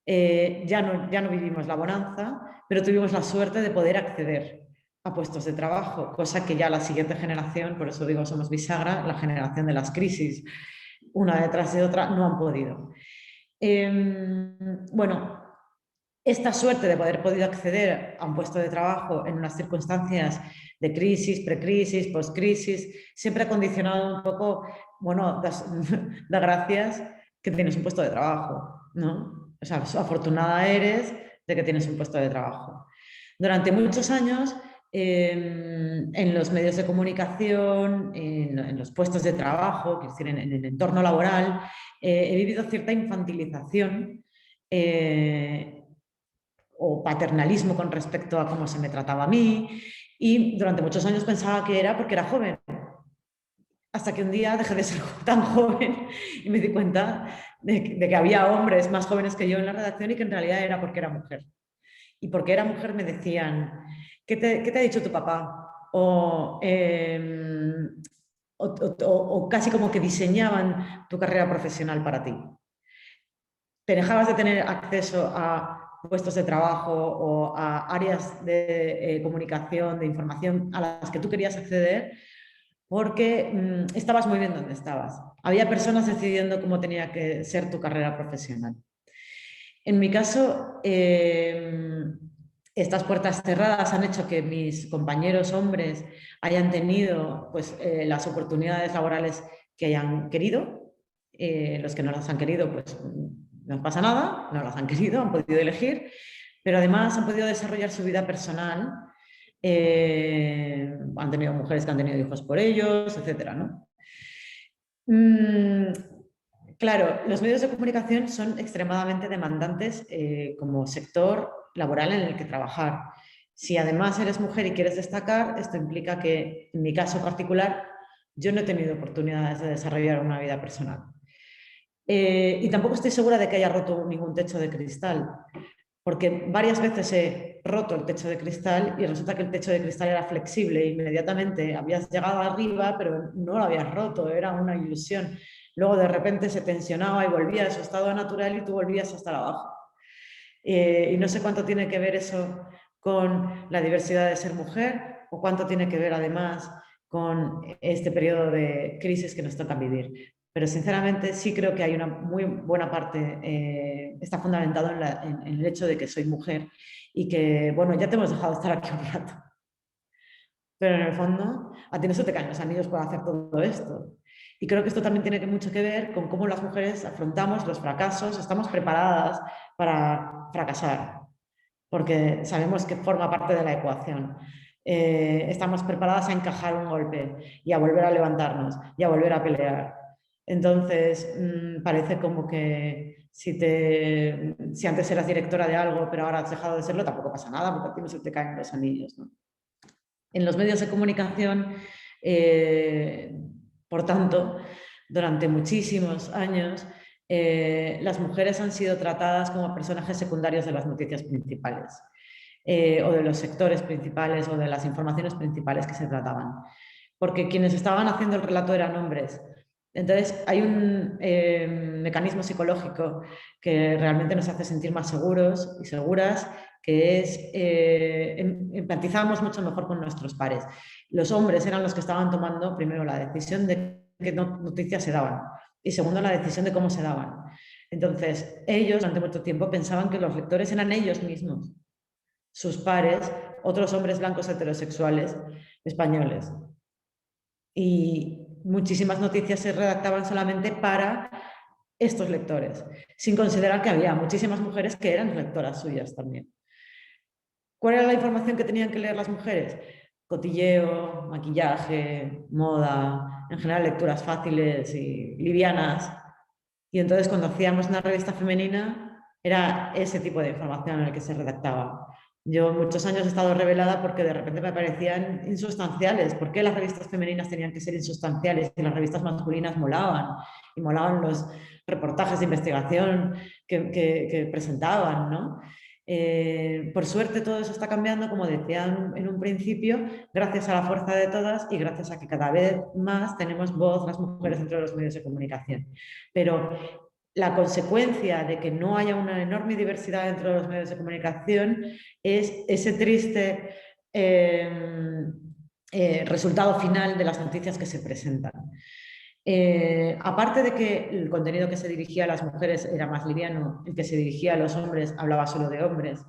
ya no vivimos la bonanza, pero tuvimos la suerte de poder acceder a puestos de trabajo, cosa que ya la siguiente generación, por eso digo somos bisagra, la generación de las crisis, una detrás de otra, no han podido. Bueno, esta suerte de poder podido acceder a un puesto de trabajo en unas circunstancias de crisis, precrisis, postcrisis, siempre ha condicionado un poco, bueno, da gracias que tienes un puesto de trabajo, ¿no? O sea, afortunada eres de que tienes un puesto de trabajo. Durante muchos años, en los medios de comunicación, en los puestos de trabajo, es decir, en el entorno laboral, he vivido cierta infantilización o paternalismo con respecto a cómo se me trataba a mí, y durante muchos años pensaba que era porque era joven, hasta que un día dejé de ser tan joven y me di cuenta de que había hombres más jóvenes que yo en la redacción, y que en realidad era porque era mujer. Y porque era mujer me decían, ¿qué te ha dicho tu papá? O casi como que diseñaban tu carrera profesional para ti. Te dejabas de tener acceso a puestos de trabajo o a áreas de comunicación, de información a las que tú querías acceder, porque estabas muy bien donde estabas. Había personas decidiendo cómo tenía que ser tu carrera profesional. En mi caso, estas puertas cerradas han hecho que mis compañeros hombres hayan tenido pues, las oportunidades laborales que hayan querido. Los que no las han querido, pues no pasa nada, no las han querido, han podido elegir, pero además han podido desarrollar su vida personal. Han tenido mujeres que han tenido hijos por ellos, etc., ¿no? Claro, los medios de comunicación son extremadamente demandantes como sector laboral en el que trabajar. Si además eres mujer y quieres destacar, esto implica que, en mi caso particular, yo no he tenido oportunidades de desarrollar una vida personal. Y tampoco estoy segura de que haya roto ningún techo de cristal, porque varias veces he roto el techo de cristal y resulta que el techo de cristal era flexible. Inmediatamente habías llegado arriba, pero no lo habías roto, era una ilusión. Luego de repente se tensionaba y volvía a su estado natural y tú volvías a estar abajo. Y no sé cuánto tiene que ver eso con la diversidad de ser mujer o cuánto tiene que ver además con este periodo de crisis que nos toca vivir. Pero sinceramente sí creo que hay una muy buena parte, está fundamentado en el hecho de que soy mujer y que, bueno, ya te hemos dejado estar aquí un rato. Pero en el fondo, a ti no se te caen los anillos por hacer todo esto. Y creo que esto también tiene mucho que ver con cómo las mujeres afrontamos los fracasos, estamos preparadas para fracasar, porque sabemos que forma parte de la ecuación. Estamos preparadas a encajar un golpe y a volver a levantarnos y a volver a pelear. Entonces, parece como que si antes eras directora de algo, pero ahora has dejado de serlo, tampoco pasa nada, porque a ti no se te caen los anillos, ¿no? En los medios de comunicación, por tanto, durante muchísimos años, las mujeres han sido tratadas como personajes secundarios de las noticias principales, o de los sectores principales o de las informaciones principales que se trataban, porque quienes estaban haciendo el relato eran hombres. Entonces hay un mecanismo psicológico que realmente nos hace sentir más seguros y seguras, que es empatizamos mucho mejor con nuestros pares. Los hombres eran los que estaban tomando primero la decisión de qué noticias se daban y segundo la decisión de cómo se daban. Entonces ellos durante mucho tiempo pensaban que los lectores eran ellos mismos, sus pares, otros hombres blancos heterosexuales españoles. Y muchísimas noticias se redactaban solamente para estos lectores, sin considerar que había muchísimas mujeres que eran lectoras suyas también. ¿Cuál era la información que tenían que leer las mujeres? Cotilleo, maquillaje, moda, en general lecturas fáciles y livianas. Y entonces cuando hacíamos una revista femenina era ese tipo de información en el que se redactaba. Yo muchos años he estado revelada porque de repente me parecían insustanciales. ¿Por qué las revistas femeninas tenían que ser insustanciales y las revistas masculinas molaban? Y molaban los reportajes de investigación que presentaban, ¿no? Por suerte todo eso está cambiando, como decía en un principio, gracias a la fuerza de todas y gracias a que cada vez más tenemos voz las mujeres dentro de los medios de comunicación. Pero la consecuencia de que no haya una enorme diversidad dentro de los medios de comunicación es ese triste resultado final de las noticias que se presentan. Aparte de que el contenido que se dirigía a las mujeres era más liviano, el que se dirigía a los hombres hablaba solo de hombres,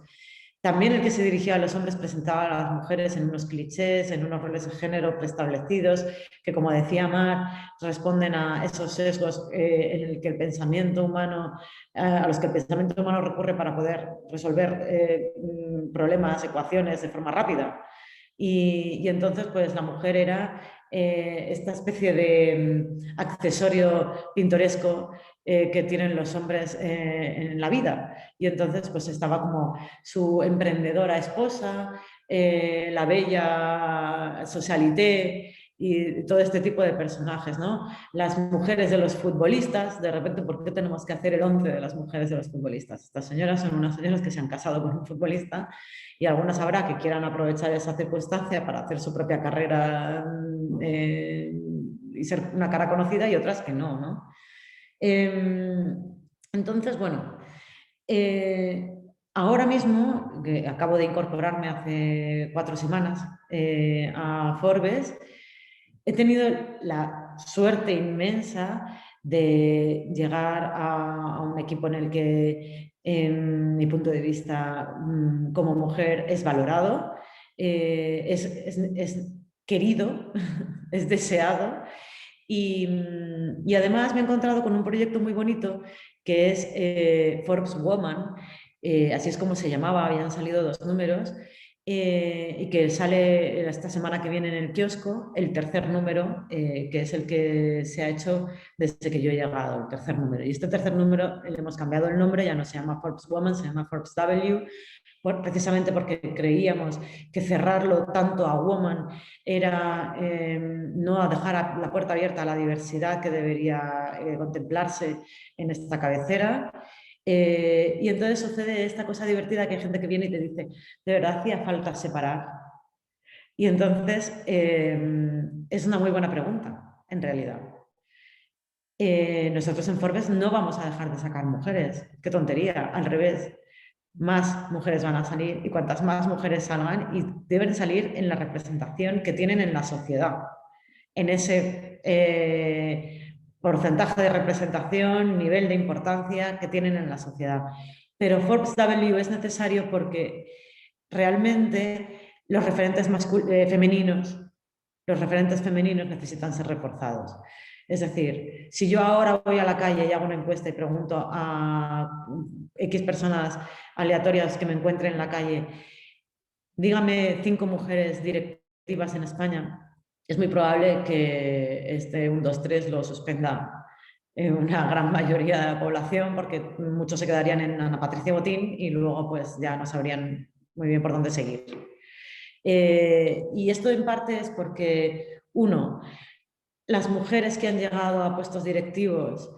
también el que se dirigía a los hombres presentaba a las mujeres en unos clichés, en unos roles de género preestablecidos, que como decía Mar, responden a esos sesgos en el que el pensamiento humano, a los que el pensamiento humano recurre para poder resolver problemas, ecuaciones de forma rápida. Y entonces pues la mujer era esta especie de accesorio pintoresco que tienen los hombres en la vida. Y entonces pues estaba como su emprendedora esposa, la bella socialité y todo este tipo de personajes, ¿no? Las mujeres de los futbolistas, de repente, ¿por qué tenemos que hacer el 11 de las mujeres de los futbolistas? Estas señoras son unas señoras que se han casado con un futbolista y algunas habrá que quieran aprovechar esa circunstancia para hacer su propia carrera y ser una cara conocida y otras que no, ¿no? Entonces, bueno, ahora mismo, que acabo de incorporarme hace 4 semanas a Forbes, he tenido la suerte inmensa de llegar a un equipo en el que, en mi punto de vista, como mujer es valorado, es querido, es deseado. Y además me he encontrado con un proyecto muy bonito que es Forbes Woman, así es como se llamaba, habían salido 2 números, y que sale esta semana que viene en el kiosco, el 3er número, que es el que se ha hecho desde que yo he llegado, el 3er número. Y este 3er número le hemos cambiado el nombre, ya no se llama Forbes Woman, se llama Forbes W, precisamente porque creíamos que cerrarlo tanto a woman era no dejar la puerta abierta a la diversidad que debería contemplarse en esta cabecera. Y entonces sucede esta cosa divertida que hay gente que viene y te dice, de verdad hacía falta separar. Y entonces es una muy buena pregunta, en realidad. Nosotros en Forbes no vamos a dejar de sacar mujeres. Qué tontería, al revés. Más mujeres van a salir y cuantas más mujeres salgan y deben salir en la representación que tienen en la sociedad, en ese porcentaje de representación, nivel de importancia que tienen en la sociedad. Pero Forbes W es necesario porque realmente los referentes femeninos necesitan ser reforzados. Es decir, si yo ahora voy a la calle y hago una encuesta y pregunto a X personas aleatorias que me encuentren en la calle, dígame 5 mujeres directivas en España, es muy probable que este 1, 2, 3 lo suspenda una gran mayoría de la población, porque muchos se quedarían en Ana Patricia Botín y luego pues ya no sabrían muy bien por dónde seguir. Y esto en parte es porque, uno, las mujeres que han llegado a puestos directivos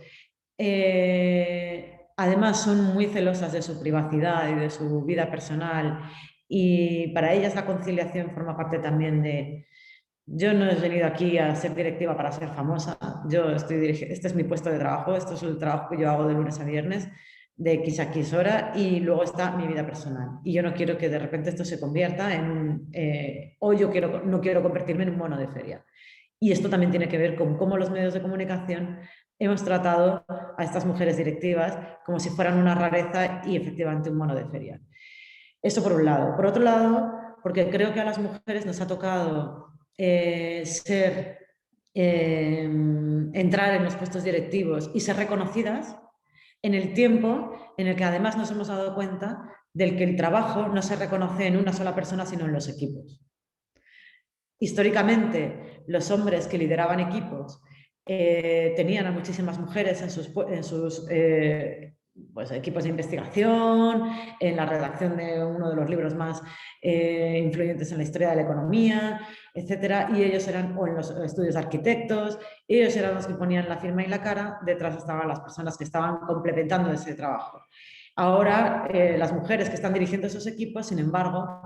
además son muy celosas de su privacidad y de su vida personal, y para ellas la conciliación forma parte también de: yo no he venido aquí a ser directiva para ser famosa, este es mi puesto de trabajo, esto es el trabajo que yo hago de lunes a viernes, de X a X hora, y luego está mi vida personal. Y yo no quiero que de repente esto se convierta en no quiero convertirme en un mono de feria. Y esto también tiene que ver con cómo los medios de comunicación hemos tratado a estas mujeres directivas como si fueran una rareza y efectivamente un mono de feria. Eso por un lado. Por otro lado, porque creo que a las mujeres nos ha tocado entrar en los puestos directivos y ser reconocidas en el tiempo en el que además nos hemos dado cuenta del que el trabajo no se reconoce en una sola persona, sino en los equipos. Históricamente, los hombres que lideraban equipos tenían a muchísimas mujeres en sus pues, equipos de investigación, en la redacción de uno de los libros más influyentes en la historia de la economía, etcétera, y ellos eran, o en los estudios de arquitectos, ellos eran los que ponían la firma y la cara, detrás estaban las personas que estaban complementando ese trabajo. Ahora, las mujeres que están dirigiendo esos equipos, sin embargo,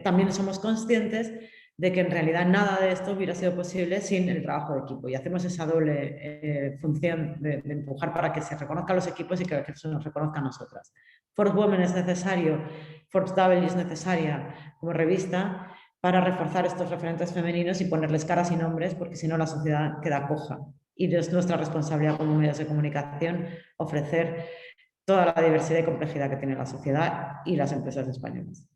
también somos conscientes de que en realidad nada de esto hubiera sido posible sin el trabajo de equipo, y hacemos esa doble función de empujar para que se reconozcan los equipos y que se nos reconozca a nosotras. Forbes Women es necesario, Forbes W es necesaria como revista para reforzar estos referentes femeninos y ponerles caras y nombres, porque si no la sociedad queda coja, y es nuestra responsabilidad como medios de comunicación ofrecer toda la diversidad y complejidad que tiene la sociedad y las empresas españolas.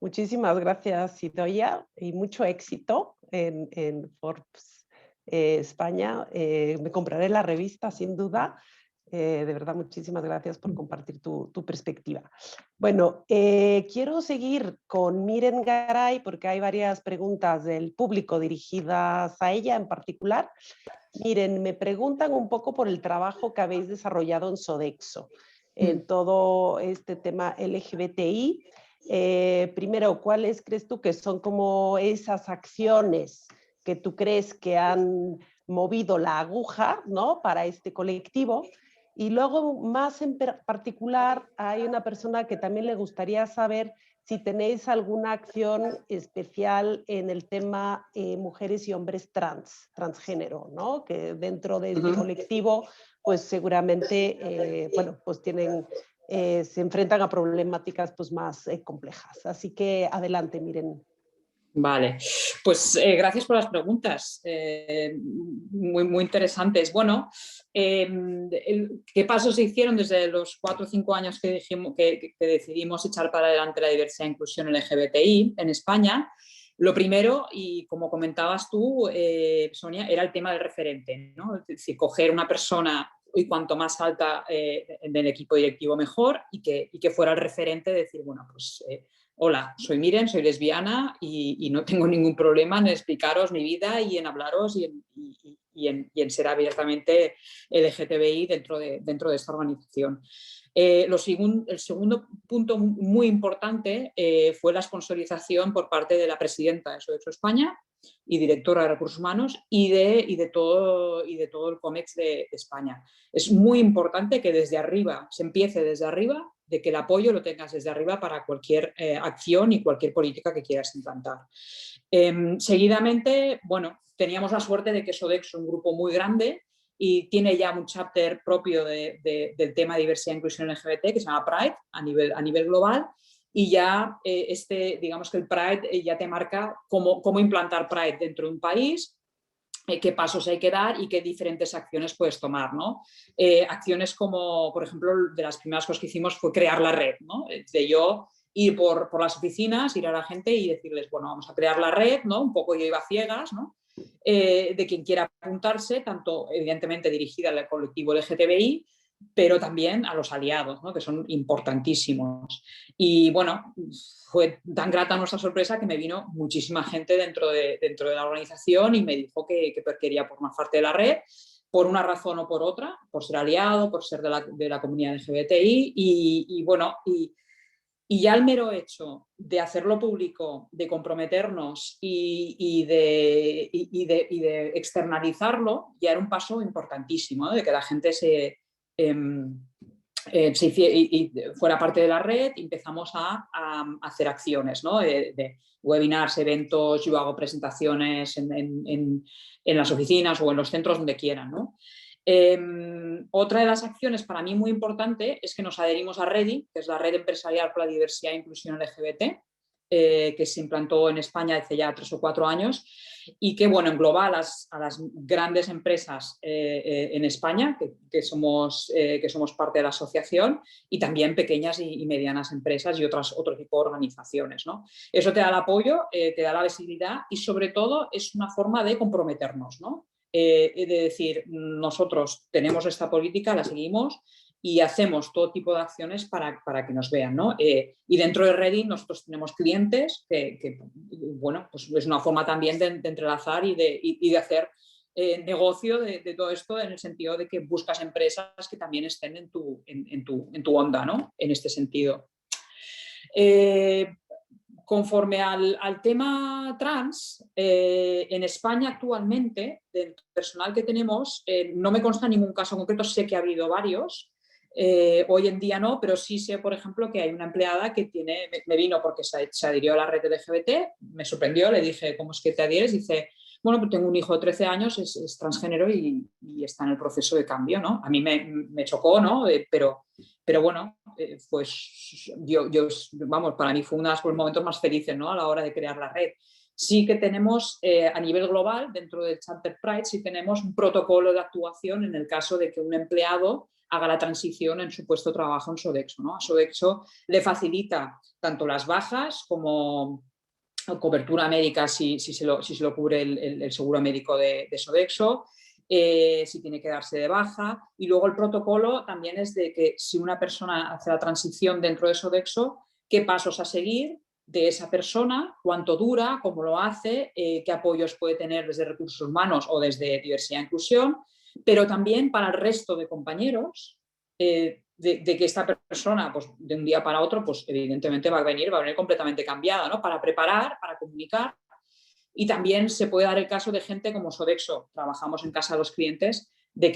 Muchísimas gracias, Idoia, y mucho éxito en Forbes España. Me compraré la revista, sin duda. De verdad, muchísimas gracias por compartir tu perspectiva. Bueno, quiero seguir con Miren Garay, porque hay varias preguntas del público dirigidas a ella en particular. Miren, me preguntan un poco por el trabajo que habéis desarrollado en Sodexo, en todo este tema LGBTI. Primero, ¿cuáles crees tú que son como esas acciones que tú crees que han movido la aguja, ¿no?, para este colectivo? Y luego, más en particular, hay una persona que también le gustaría saber si tenéis alguna acción especial en el tema mujeres y hombres transgénero, ¿no?, que dentro de este colectivo, pues seguramente, bueno, pues tienen... se enfrentan a problemáticas pues, más complejas. Así que adelante, Miren. Vale, pues gracias por las preguntas, muy interesantes. Bueno, ¿qué pasos se hicieron desde los 4 o 5 años que decidimos echar para adelante la diversidad e inclusión LGBTI en España? Lo primero, y como comentabas tú, Sonia, era el tema del referente, ¿no? Es decir, coger una persona, y cuanto más alta del equipo directivo mejor, y que fuera el referente de decir, bueno, pues hola, soy Miren, soy lesbiana y no tengo ningún problema en explicaros mi vida y en hablaros y en ser abiertamente LGTBI dentro de esta organización. El segundo punto muy importante fue la sponsorización por parte de la presidenta de Sodexo España, y directora de Recursos Humanos y de todo el COMEX de España. Es muy importante que desde arriba, se empiece desde arriba, de que el apoyo lo tengas desde arriba para cualquier acción y cualquier política que quieras implantar. Seguidamente, bueno, teníamos la suerte de que Sodexo es un grupo muy grande y tiene ya un chapter propio del tema de diversidad e inclusión LGBT que se llama Pride a nivel global, y ya digamos que el Pride ya te marca cómo implantar Pride dentro de un país, qué pasos hay que dar y qué diferentes acciones puedes tomar, ¿no? Acciones como, por ejemplo, de las primeras cosas que hicimos fue crear la red, ¿no? De yo ir por las oficinas, ir a la gente y decirles, bueno, vamos a crear la red, ¿no? Un poco yo iba a ciegas, ¿no? De quien quiera apuntarse, tanto evidentemente dirigida al colectivo LGTBI, pero también a los aliados, ¿no? Que son importantísimos. Y bueno, fue tan grata nuestra sorpresa que me vino muchísima gente dentro de la organización y me dijo que quería formar parte de la red, por una razón o por otra, por ser aliado, por ser de la comunidad LGBTI y bueno, y ya el mero hecho de hacerlo público, de comprometernos y de externalizarlo, ya era un paso importantísimo, ¿no? De que la gente fuera parte de la red. Empezamos a hacer acciones, ¿no? De webinars, eventos, yo hago presentaciones en las oficinas o en los centros donde quieran, ¿no? Otra de las acciones para mí muy importante es que nos adherimos a REDI, que es la Red Empresarial por la Diversidad e Inclusión LGBT, que se implantó en España hace ya 3 o 4 años y que bueno, engloba a las grandes empresas en España, que somos parte de la asociación, y también pequeñas y medianas empresas y otro tipo de organizaciones, ¿no? Eso te da el apoyo, te da la visibilidad y sobre todo es una forma de comprometernos, ¿no? De decir, nosotros tenemos esta política, la seguimos y hacemos todo tipo de acciones para que nos vean, ¿no? Y dentro de Reddit nosotros tenemos clientes que bueno, pues es una forma también de entrelazar y de hacer negocio de todo esto, en el sentido de que buscas empresas que también estén en tu onda, ¿no? En este sentido. Conforme al tema trans, en España actualmente, del personal que tenemos, no me consta ningún caso concreto, sé que ha habido varios, hoy en día no, pero sí sé, por ejemplo, que hay una empleada que me vino porque se adhirió a la red LGBT, me sorprendió, le dije, ¿cómo es que te adhieres? Dice, bueno, pues tengo un hijo de 13 años, es transgénero y está en el proceso de cambio, ¿no? A mí me chocó, ¿no? Pero bueno, pues vamos, para mí fue uno de los momentos más felices, ¿no? A la hora de crear la red. Sí que tenemos a nivel global, dentro del Chapter Pride, sí tenemos un protocolo de actuación en el caso de que un empleado haga la transición en su puesto de trabajo en Sodexo, ¿no? A Sodexo le facilita tanto las bajas como cobertura médica si se lo cubre el seguro médico de Sodexo, si tiene que darse de baja, y luego el protocolo también es de que si una persona hace la transición dentro de Sodexo, qué pasos a seguir de esa persona, cuánto dura, cómo lo hace, qué apoyos puede tener desde recursos humanos o desde diversidad e inclusión, pero también para el resto de compañeros, de que esta persona, pues, de un día para otro, pues evidentemente va a venir completamente cambiada, ¿no? Para preparar, para comunicar. Y también se puede dar el caso de gente como Sodexo, trabajamos en casa de los clientes, de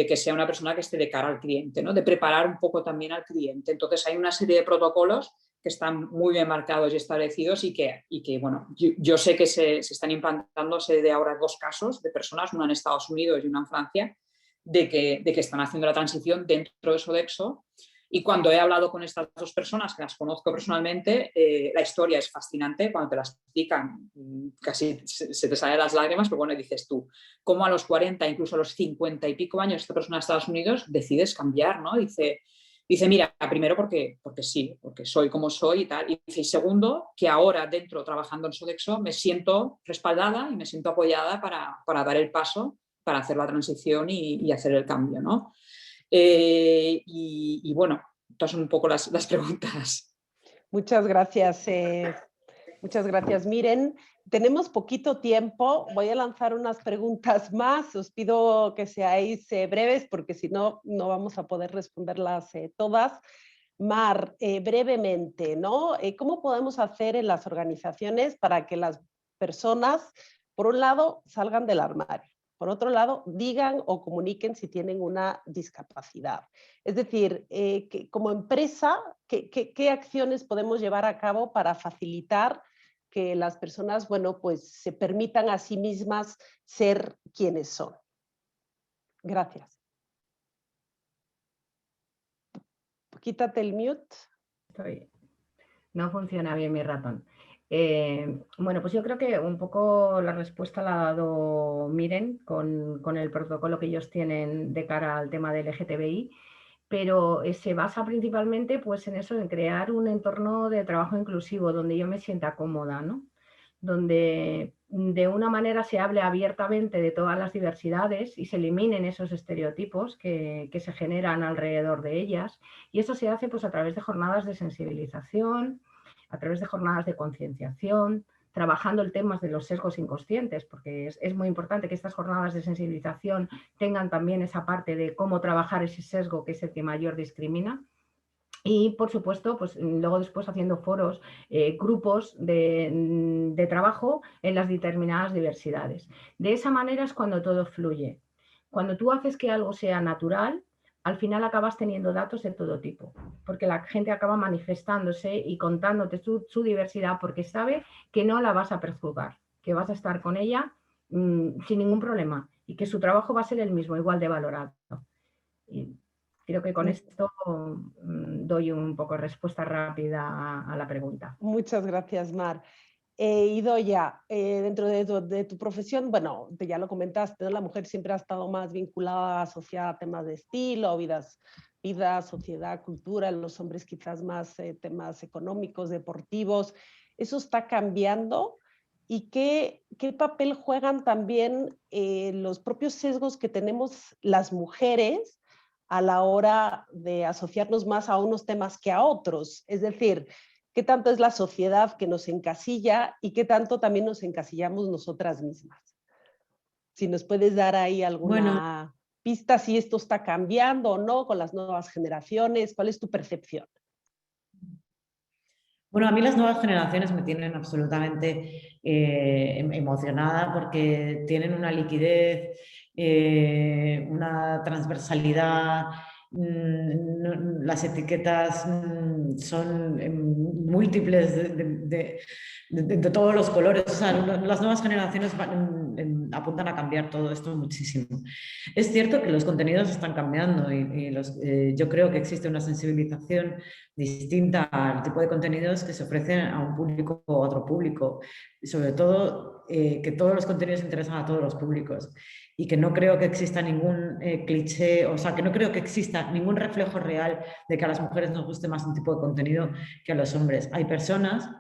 que sea una persona que esté de cara al cliente, ¿no? De preparar un poco también al cliente. Entonces hay una serie de protocolos que están muy bien marcados y establecidos y que bueno, yo sé que se están implantándose de ahora 2 casos de personas, una en Estados Unidos y una en Francia, de que están haciendo la transición dentro de Sodexo. Y cuando he hablado con estas 2 personas, que las conozco personalmente, la historia es fascinante. Cuando te la explican, casi se te salen las lágrimas, pero bueno, dices tú, ¿cómo a los 40, incluso a los 50 y pico años, esta persona de Estados Unidos decides cambiar, ¿no? Dice, mira, primero porque sí, porque soy como soy y tal. Y dice, y segundo, que ahora dentro, trabajando en Sodexo, me siento respaldada y me siento apoyada para dar el paso, para hacer la transición y hacer el cambio, ¿no? Y bueno, estas son un poco las preguntas. Muchas gracias. Muchas gracias. Miren, tenemos poquito tiempo. Voy a lanzar unas preguntas más. Os pido que seáis breves porque si no, no vamos a poder responderlas todas. Mar, brevemente, ¿no? ¿Cómo podemos hacer en las organizaciones para que las personas Por un lado, salgan del armario. Por otro lado, digan o comuniquen si tienen una discapacidad. Es decir, como empresa, ¿qué acciones podemos llevar a cabo para facilitar que las personas, bueno, pues se permitan a sí mismas ser quienes son? Gracias. Quítate el mute. No funciona bien mi ratón. Bueno, pues yo creo que un poco la respuesta la ha dado Miren con el protocolo que ellos tienen de cara al tema del LGTBI, pero se basa principalmente pues, en eso, en crear un entorno de trabajo inclusivo donde yo me sienta cómoda, ¿no? Donde de una manera se hable abiertamente de todas las diversidades y se eliminen esos estereotipos que se generan alrededor de ellas. Y eso se hace pues, a través de jornadas de sensibilización, a través de jornadas de concienciación, trabajando el tema de los sesgos inconscientes, porque es muy importante que estas jornadas de sensibilización tengan también esa parte de cómo trabajar ese sesgo que es el que mayor discrimina. Y, por supuesto, pues luego después haciendo foros, grupos de trabajo en las determinadas diversidades. De esa manera es cuando todo fluye. Cuando tú haces que algo sea natural, al final acabas teniendo datos de todo tipo, porque la gente acaba manifestándose y contándote su diversidad porque sabe que no la vas a prejuzgar, que vas a estar con ella sin ningún problema y que su trabajo va a ser el mismo, igual de valorado. Y creo que con esto doy un poco respuesta rápida a la pregunta. Muchas gracias, Mar. Idoia, dentro de tu profesión, bueno, ya lo comentaste, ¿no? La mujer siempre ha estado más vinculada, asociada a temas de estilo, vida, sociedad, cultura, los hombres quizás más temas económicos, deportivos. ¿Eso está cambiando? ¿Y qué papel juegan también los propios sesgos que tenemos las mujeres a la hora de asociarnos más a unos temas que a otros? Es decir, ¿qué tanto es la sociedad que nos encasilla y qué tanto también nos encasillamos nosotras mismas? Si nos puedes dar ahí alguna pista, si esto está cambiando o no con las nuevas generaciones, ¿cuál es tu percepción? Bueno, a mí las nuevas generaciones me tienen absolutamente emocionada porque tienen una liquidez, una transversalidad. Las etiquetas son múltiples de todos los colores. O sea, las nuevas generaciones apuntan a cambiar todo esto muchísimo. Es cierto que los contenidos están cambiando y yo creo que existe una sensibilización distinta al tipo de contenidos que se ofrecen a un público o a otro público. Y sobre todo, que todos los contenidos interesan a todos los públicos. Y que no creo que exista ningún cliché, o sea, que no creo que exista ningún reflejo real de que a las mujeres nos guste más un tipo de contenido que a los hombres. Hay personas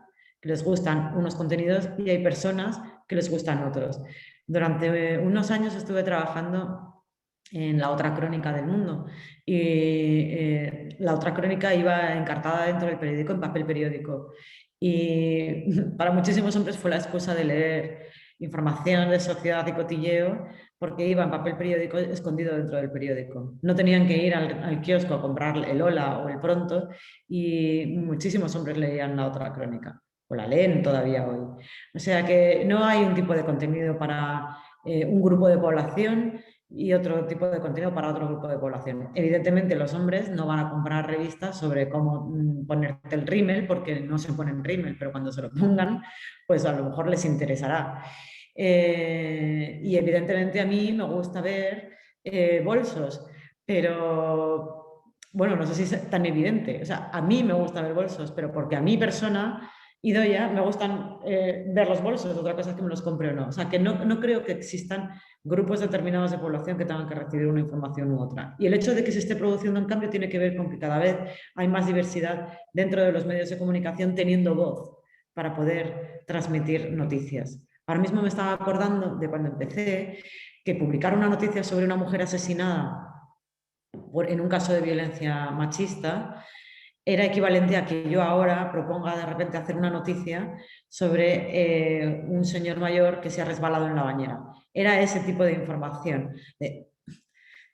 que les gustan unos contenidos y hay personas que les gustan otros. Durante unos años estuve trabajando en La Otra Crónica del Mundo y La Otra Crónica iba encartada dentro del periódico en papel periódico y para muchísimos hombres fue la excusa de leer información de sociedad y cotilleo porque iba en papel periódico escondido dentro del periódico. No tenían que ir al kiosco a comprar el Hola o el Pronto y muchísimos hombres leían La Otra Crónica o la leen todavía hoy. O sea que no hay un tipo de contenido para un grupo de población y otro tipo de contenido para otro grupo de población. Evidentemente los hombres no van a comprar revistas sobre cómo ponerte el rímel porque no se ponen rímel, pero cuando se lo pongan, pues a lo mejor les interesará. Y evidentemente a mí me gusta ver bolsos, pero bueno, no sé si es tan evidente. O sea, a mí me gusta ver bolsos, pero porque a mi persona, Idoia, me gustan ver los bolsos, otra cosa es que me los compre o no. O sea, que no creo que existan grupos determinados de población que tengan que recibir una información u otra. Y el hecho de que se esté produciendo un cambio tiene que ver con que cada vez hay más diversidad dentro de los medios de comunicación teniendo voz para poder transmitir noticias. Ahora mismo me estaba acordando de cuando empecé que publicar una noticia sobre una mujer asesinada en un caso de violencia machista era equivalente a que yo ahora proponga de repente hacer una noticia sobre un señor mayor que se ha resbalado en la bañera. Era ese tipo de información. ¿De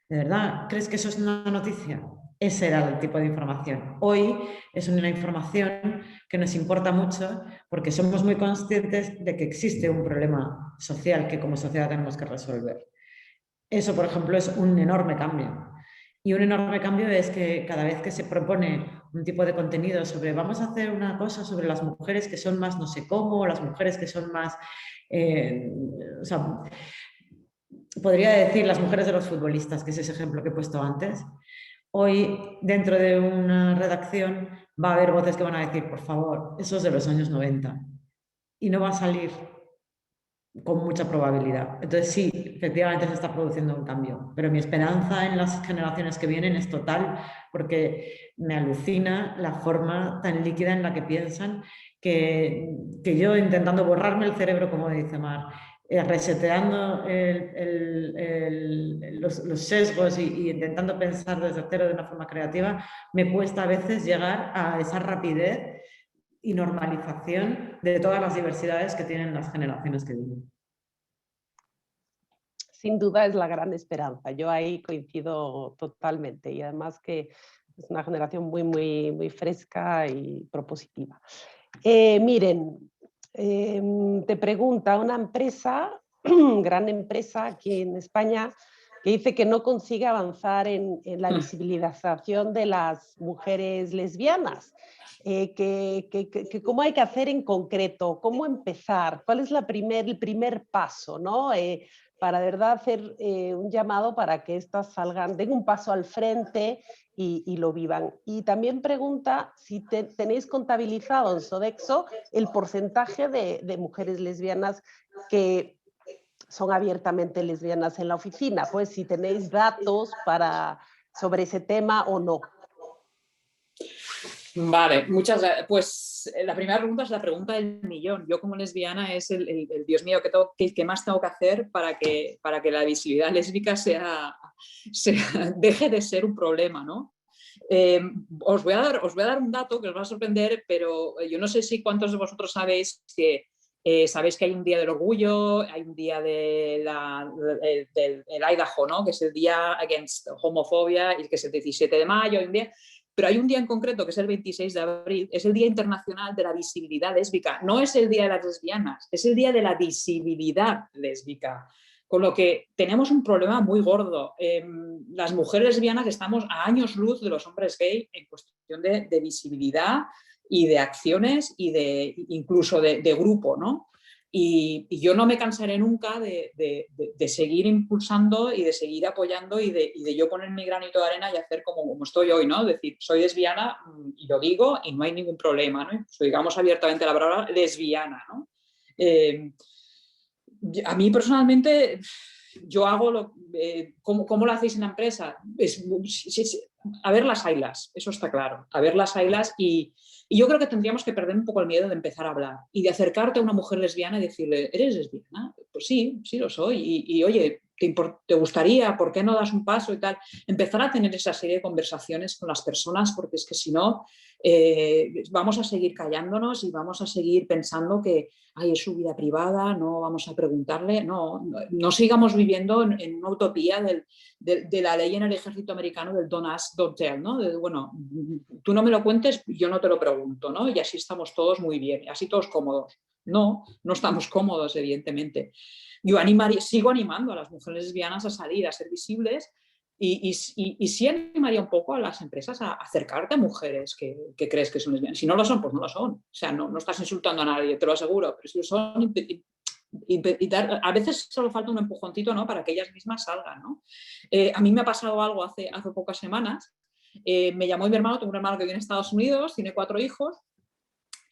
verdad crees que eso es una noticia? ese era el tipo de información. Hoy es una información que nos importa mucho porque somos muy conscientes de que existe un problema social que como sociedad tenemos que resolver. Eso, por ejemplo, es un enorme cambio. Y un enorme cambio es que cada vez que se propone un tipo de contenido sobre vamos a hacer una cosa sobre las mujeres que son más no sé cómo, las mujeres que son más... o sea, podría decir las mujeres de los futbolistas, que es ese ejemplo que he puesto antes. Hoy, dentro de una redacción, va a haber voces que van a decir, por favor, eso es de los años 90. Y no va a salir con mucha probabilidad. Entonces sí, efectivamente se está produciendo un cambio, pero mi esperanza en las generaciones que vienen es total, porque me alucina la forma tan líquida en la que piensan que yo intentando borrarme el cerebro, como dice Mar, reseteando los sesgos y intentando pensar desde cero de una forma creativa, me cuesta a veces llegar a esa rapidez y normalización de todas las diversidades que tienen las generaciones que vienen. Sin duda es la gran esperanza, yo ahí coincido totalmente y además que es una generación muy fresca y propositiva. Miren, te pregunta una empresa, gran empresa aquí en España, que dice que no consigue avanzar en la visibilización de las mujeres lesbianas. Que cómo hay que hacer en concreto, cómo empezar, cuál es el primer paso, ¿no? Para de verdad hacer un llamado para que estas salgan, den un paso al frente y lo vivan. Y también pregunta si tenéis contabilizado en Sodexo el porcentaje de mujeres lesbianas que son abiertamente lesbianas en la oficina, pues si tenéis datos sobre ese tema o no. Vale, muchas gracias. Pues la primera pregunta es la pregunta del millón. Yo como lesbiana es el Dios mío, ¿qué más tengo que hacer para que la visibilidad lésbica deje de ser un problema, ¿no? Os voy a dar un dato que os va a sorprender, pero yo no sé si cuántos de vosotros sabéis que sabéis que hay un día del orgullo, hay un día del Idaho, ¿no? Que es el día against homofobia, y que es el 17 de mayo, hay un día... Pero hay un día en concreto, que es el 26 de abril, es el Día Internacional de la Visibilidad Lésbica. No es el Día de las Lesbianas, es el Día de la Visibilidad Lésbica. Con lo que tenemos un problema muy gordo. Las mujeres lesbianas estamos a años luz de los hombres gay en cuestión de visibilidad y de acciones y incluso de grupo, ¿no? Y yo no me cansaré nunca de seguir impulsando y de seguir apoyando y de yo poner mi granito de arena y hacer como estoy hoy, ¿no? Es decir, soy lesbiana y lo digo y no hay ningún problema, ¿no? Incluso digamos abiertamente la palabra lesbiana, ¿no? A mí personalmente, yo hago ¿cómo lo hacéis en la empresa? A ver las haylas, eso está claro, a ver las haylas y yo creo que tendríamos que perder un poco el miedo de empezar a hablar y de acercarte a una mujer lesbiana y decirle, ¿eres lesbiana? Pues sí lo soy. Y oye, ¿te gustaría? ¿Por qué no das un paso y tal? Empezar a tener esa serie de conversaciones con las personas, porque es que si no, vamos a seguir callándonos y vamos a seguir pensando que es su vida privada, no vamos a preguntarle. No sigamos viviendo en una utopía de la ley en el ejército americano del don't ask, don't tell, ¿no? Bueno, tú no me lo cuentes, yo no te lo pregunto, ¿no? Y así estamos todos muy bien, y así todos cómodos. No estamos cómodos, evidentemente. Yo sigo animando a las mujeres lesbianas a salir, a ser visibles y sí animaría un poco a las empresas a acercarte a mujeres que crees que son lesbianas. Si no lo son, pues no lo son. O sea, no estás insultando a nadie, te lo aseguro, pero si lo son, a veces solo falta un empujoncito, ¿no? Para que ellas mismas salgan, ¿no? A mí me ha pasado algo hace pocas semanas. Me llamó mi hermano, tengo un hermano que vive en Estados Unidos, tiene 4 hijos,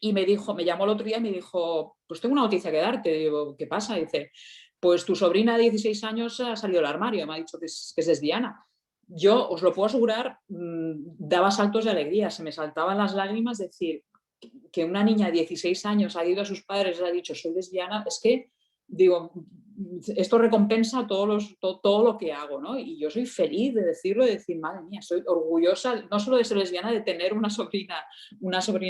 y me llamó el otro día y me dijo, pues tengo una noticia que darte. Digo, ¿qué pasa? Dice, pues tu sobrina de 16 años ha salido del armario, me ha dicho que es lesbiana. Yo os lo puedo asegurar, daba saltos de alegría, se me saltaban las lágrimas, decir que una niña de 16 años ha ido a sus padres y le ha dicho soy lesbiana, es que, digo, esto recompensa todo lo que hago, ¿no? Y yo soy feliz de decirlo, de decir, madre mía, soy orgullosa, no solo de ser lesbiana, de tener una sobrina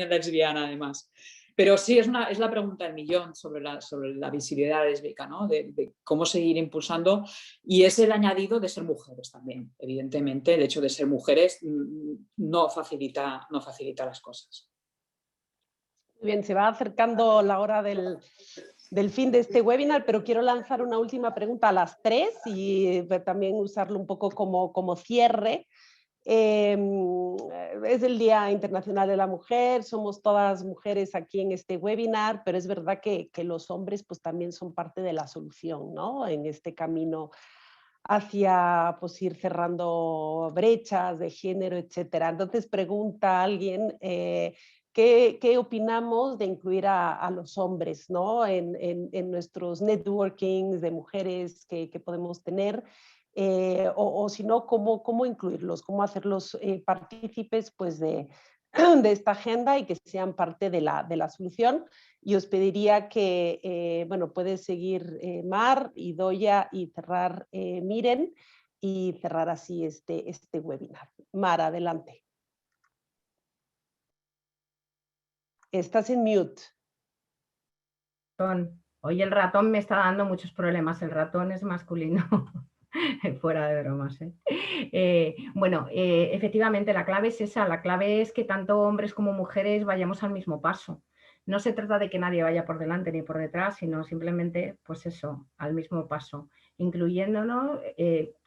lesbiana además. Pero sí, es la pregunta del millón sobre la visibilidad lésbica, ¿no? De cómo seguir impulsando. Y es el añadido de ser mujeres también. Evidentemente, el hecho de ser mujeres no facilita las cosas. Muy bien, se va acercando la hora del fin de este webinar, pero quiero lanzar una última pregunta a las 3 y también usarlo un poco como cierre. Es el Día Internacional de la Mujer, somos todas mujeres aquí en este webinar, pero es verdad que los hombres pues también son parte de la solución, ¿no? En este camino hacia pues ir cerrando brechas de género, etcétera. Entonces pregunta a alguien ¿qué opinamos de incluir a los hombres, ¿no? en nuestros networkings de mujeres que podemos tener. O si no, ¿cómo incluirlos? ¿Cómo hacerlos partícipes pues, de esta agenda y que sean parte de la solución? Y os pediría que, bueno, puedes seguir Mar, Idoia y cerrar Miren y cerrar así este webinar. Mar, adelante. Estás en mute. Hoy el ratón me está dando muchos problemas. El ratón es masculino. Fuera de bromas. Bueno, efectivamente la clave es esa. La clave es que tanto hombres como mujeres vayamos al mismo paso. No se trata de que nadie vaya por delante ni por detrás, sino simplemente, pues eso, al mismo paso. Incluyéndonos,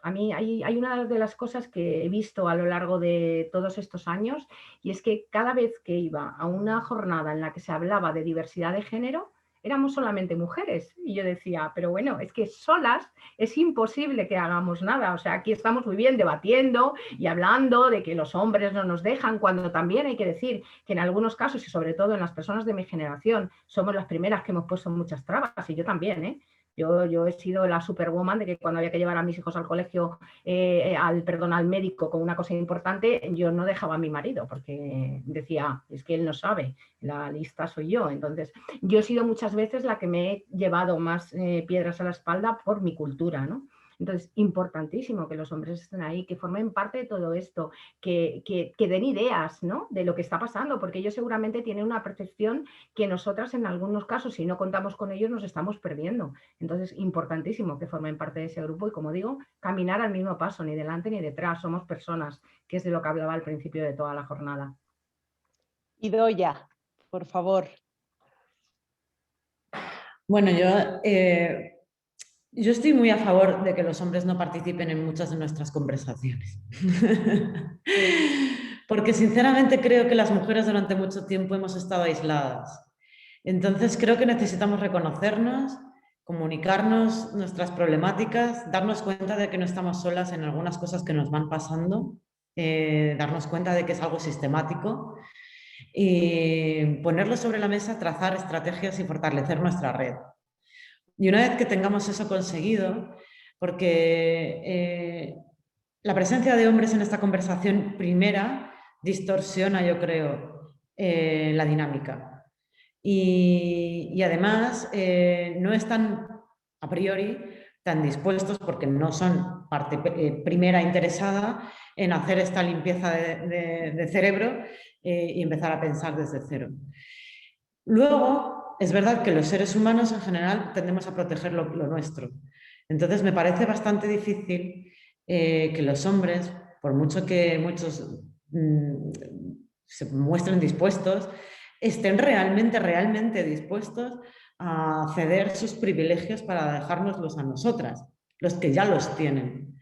a mí hay una de las cosas que he visto a lo largo de todos estos años, y es que cada vez que iba a una jornada en la que se hablaba de diversidad de género, éramos solamente mujeres. Y yo decía, pero bueno, es que solas es imposible que hagamos nada. O sea, aquí estamos muy bien debatiendo y hablando de que los hombres no nos dejan, cuando también hay que decir que en algunos casos, y sobre todo en las personas de mi generación, somos las primeras que hemos puesto muchas trabas, y yo también, ¿eh? Yo he sido la superwoman de que cuando había que llevar a mis hijos al colegio, al médico con una cosa importante, yo no dejaba a mi marido porque decía, es que él no sabe, la lista soy yo. Entonces, yo he sido muchas veces la que me he llevado más piedras a la espalda por mi cultura, ¿no? Entonces, importantísimo que los hombres estén ahí, que formen parte de todo esto, que den ideas, ¿no? De lo que está pasando, porque ellos seguramente tienen una percepción que nosotras en algunos casos, si no contamos con ellos, nos estamos perdiendo. Entonces, importantísimo que formen parte de ese grupo y, como digo, caminar al mismo paso, ni delante ni detrás, somos personas, que es de lo que hablaba al principio de toda la jornada. Idoia, por favor. Bueno, yo estoy muy a favor de que los hombres no participen en muchas de nuestras conversaciones. Porque sinceramente creo que las mujeres durante mucho tiempo hemos estado aisladas. Entonces creo que necesitamos reconocernos, comunicarnos nuestras problemáticas, darnos cuenta de que no estamos solas en algunas cosas que nos van pasando, darnos cuenta de que es algo sistemático y ponerlo sobre la mesa, trazar estrategias y fortalecer nuestra red. Y una vez que tengamos eso conseguido, porque la presencia de hombres en esta conversación primera distorsiona, yo creo, la dinámica. Y además no están a priori tan dispuestos, porque no son parte primera interesada en hacer esta limpieza de cerebro y empezar a pensar desde cero. Luego, es verdad que los seres humanos en general tendemos a proteger lo nuestro. Entonces me parece bastante difícil que los hombres, por mucho que muchos se muestren dispuestos, estén realmente dispuestos a ceder sus privilegios para dejárnoslos a nosotras, los que ya los tienen.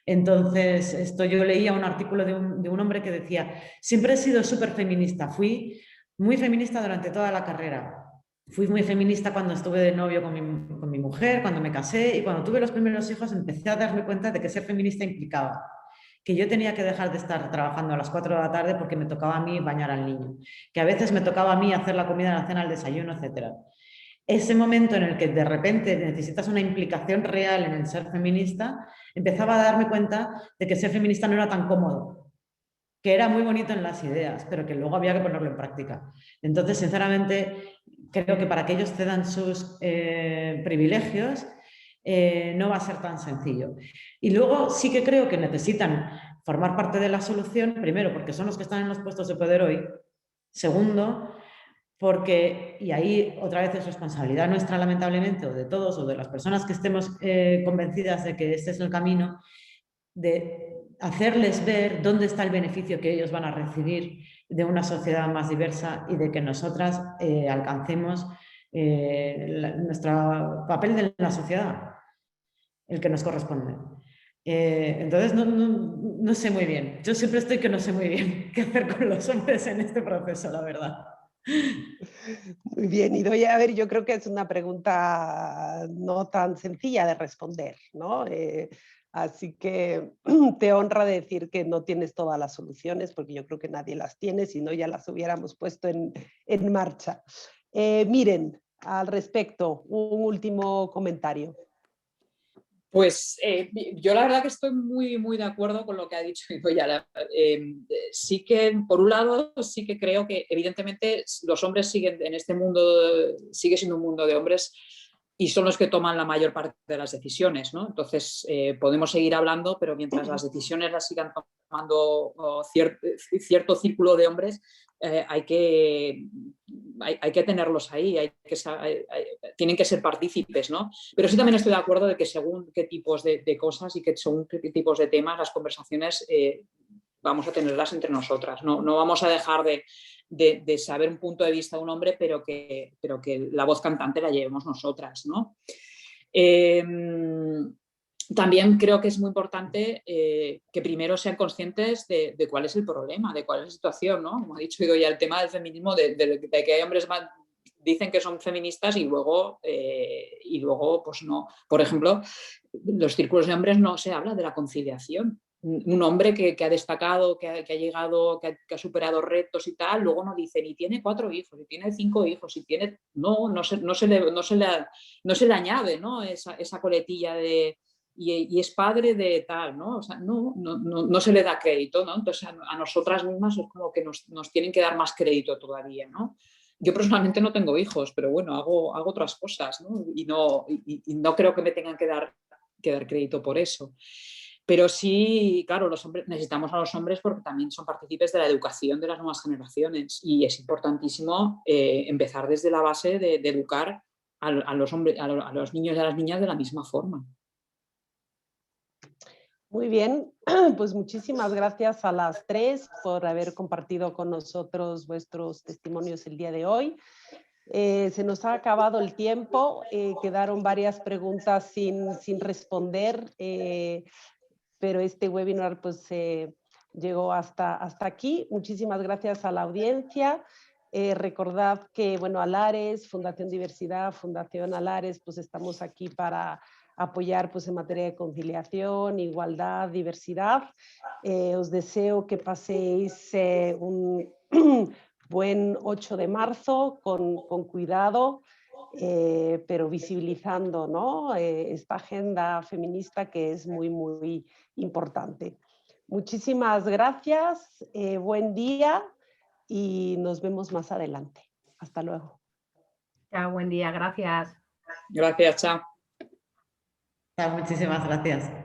Entonces, yo leía un artículo de un hombre que decía: siempre he sido súper feminista, fui muy feminista durante toda la carrera. Fui muy feminista cuando estuve de novio con mi mujer, cuando me casé, y cuando tuve los primeros hijos empecé a darme cuenta de que ser feminista implicaba que yo tenía que dejar de estar trabajando a las 4 de la tarde porque me tocaba a mí bañar al niño, que a veces me tocaba a mí hacer la comida, la cena, el desayuno, etc. Ese momento en el que de repente necesitas una implicación real en el ser feminista, empezaba a darme cuenta de que ser feminista no era tan cómodo, que era muy bonito en las ideas, pero que luego había que ponerlo en práctica. Entonces, sinceramente, creo que para que ellos cedan sus privilegios, no va a ser tan sencillo. Y luego sí que creo que necesitan formar parte de la solución, primero, porque son los que están en los puestos de poder hoy. Segundo, porque, y ahí otra vez es responsabilidad nuestra lamentablemente, o de todos, o de las personas que estemos convencidas de que este es el camino, de hacerles ver dónde está el beneficio que ellos van a recibir de una sociedad más diversa y de que nosotras alcancemos nuestro papel de la sociedad, el que nos corresponde. Entonces no sé muy bien, yo siempre estoy que no sé muy bien qué hacer con los hombres en este proceso, la verdad. Muy bien, Idoia, a ver, yo creo que es una pregunta no tan sencilla de responder, ¿no? Así que te honra decir que no tienes todas las soluciones, porque yo creo que nadie las tiene, si no ya las hubiéramos puesto en marcha. Miren, al respecto, un último comentario. Pues yo la verdad que estoy muy de acuerdo con lo que ha dicho Idoia. Sí que, por un lado, sí que creo que evidentemente los hombres siguen en este mundo, sigue siendo un mundo de hombres y son los que toman la mayor parte de las decisiones, ¿no? Entonces, podemos seguir hablando, pero mientras las decisiones las sigan tomando cierto círculo de hombres, hay que tenerlos ahí, tienen que ser partícipes, ¿no? Pero sí también estoy de acuerdo de que según qué tipos de cosas y que según qué tipos de temas, las conversaciones vamos a tenerlas entre nosotras. No vamos a dejar de saber un punto de vista de un hombre, pero que la voz cantante la llevemos nosotras, ¿no? También creo que es muy importante que primero sean conscientes de cuál es el problema, de cuál es la situación, ¿no? Como ha dicho Idoia, el tema del feminismo, de que hay hombres más dicen que son feministas y luego pues no. Por ejemplo, los círculos de hombres no se habla de la conciliación. Un hombre que ha destacado, que ha llegado, que ha superado retos y tal, luego no dice ni tiene 4 hijos, ni tiene 5 hijos, ni tiene... No se le añade, ¿no? Esa coletilla de... Y es padre de tal, ¿no? O sea, no se le da crédito, ¿no? Entonces a nosotras mismas es como que nos tienen que dar más crédito todavía, ¿no? Yo personalmente no tengo hijos, pero bueno, hago otras cosas, ¿no? Y no creo que me tengan que dar crédito por eso. Pero sí, claro, los hombres, necesitamos a los hombres porque también son partícipes de la educación de las nuevas generaciones y es importantísimo empezar desde la base de educar a los hombres, a los niños y a las niñas de la misma forma. Muy bien, pues muchísimas gracias a las 3 por haber compartido con nosotros vuestros testimonios el día de hoy. Se nos ha acabado el tiempo, quedaron varias preguntas sin responder, pero este webinar pues llegó hasta aquí. Muchísimas gracias a la audiencia. Recordad que, bueno, Alares, Fundación Diversidad, Fundación Alares, pues estamos aquí para apoyar pues, en materia de conciliación, igualdad, diversidad. Os deseo que paséis un buen 8 de marzo con cuidado, pero visibilizando, ¿no? Esta agenda feminista que es muy importante. Muchísimas gracias, buen día y nos vemos más adelante. Hasta luego. Chao, buen día, gracias. Gracias, chao. Muchísimas gracias.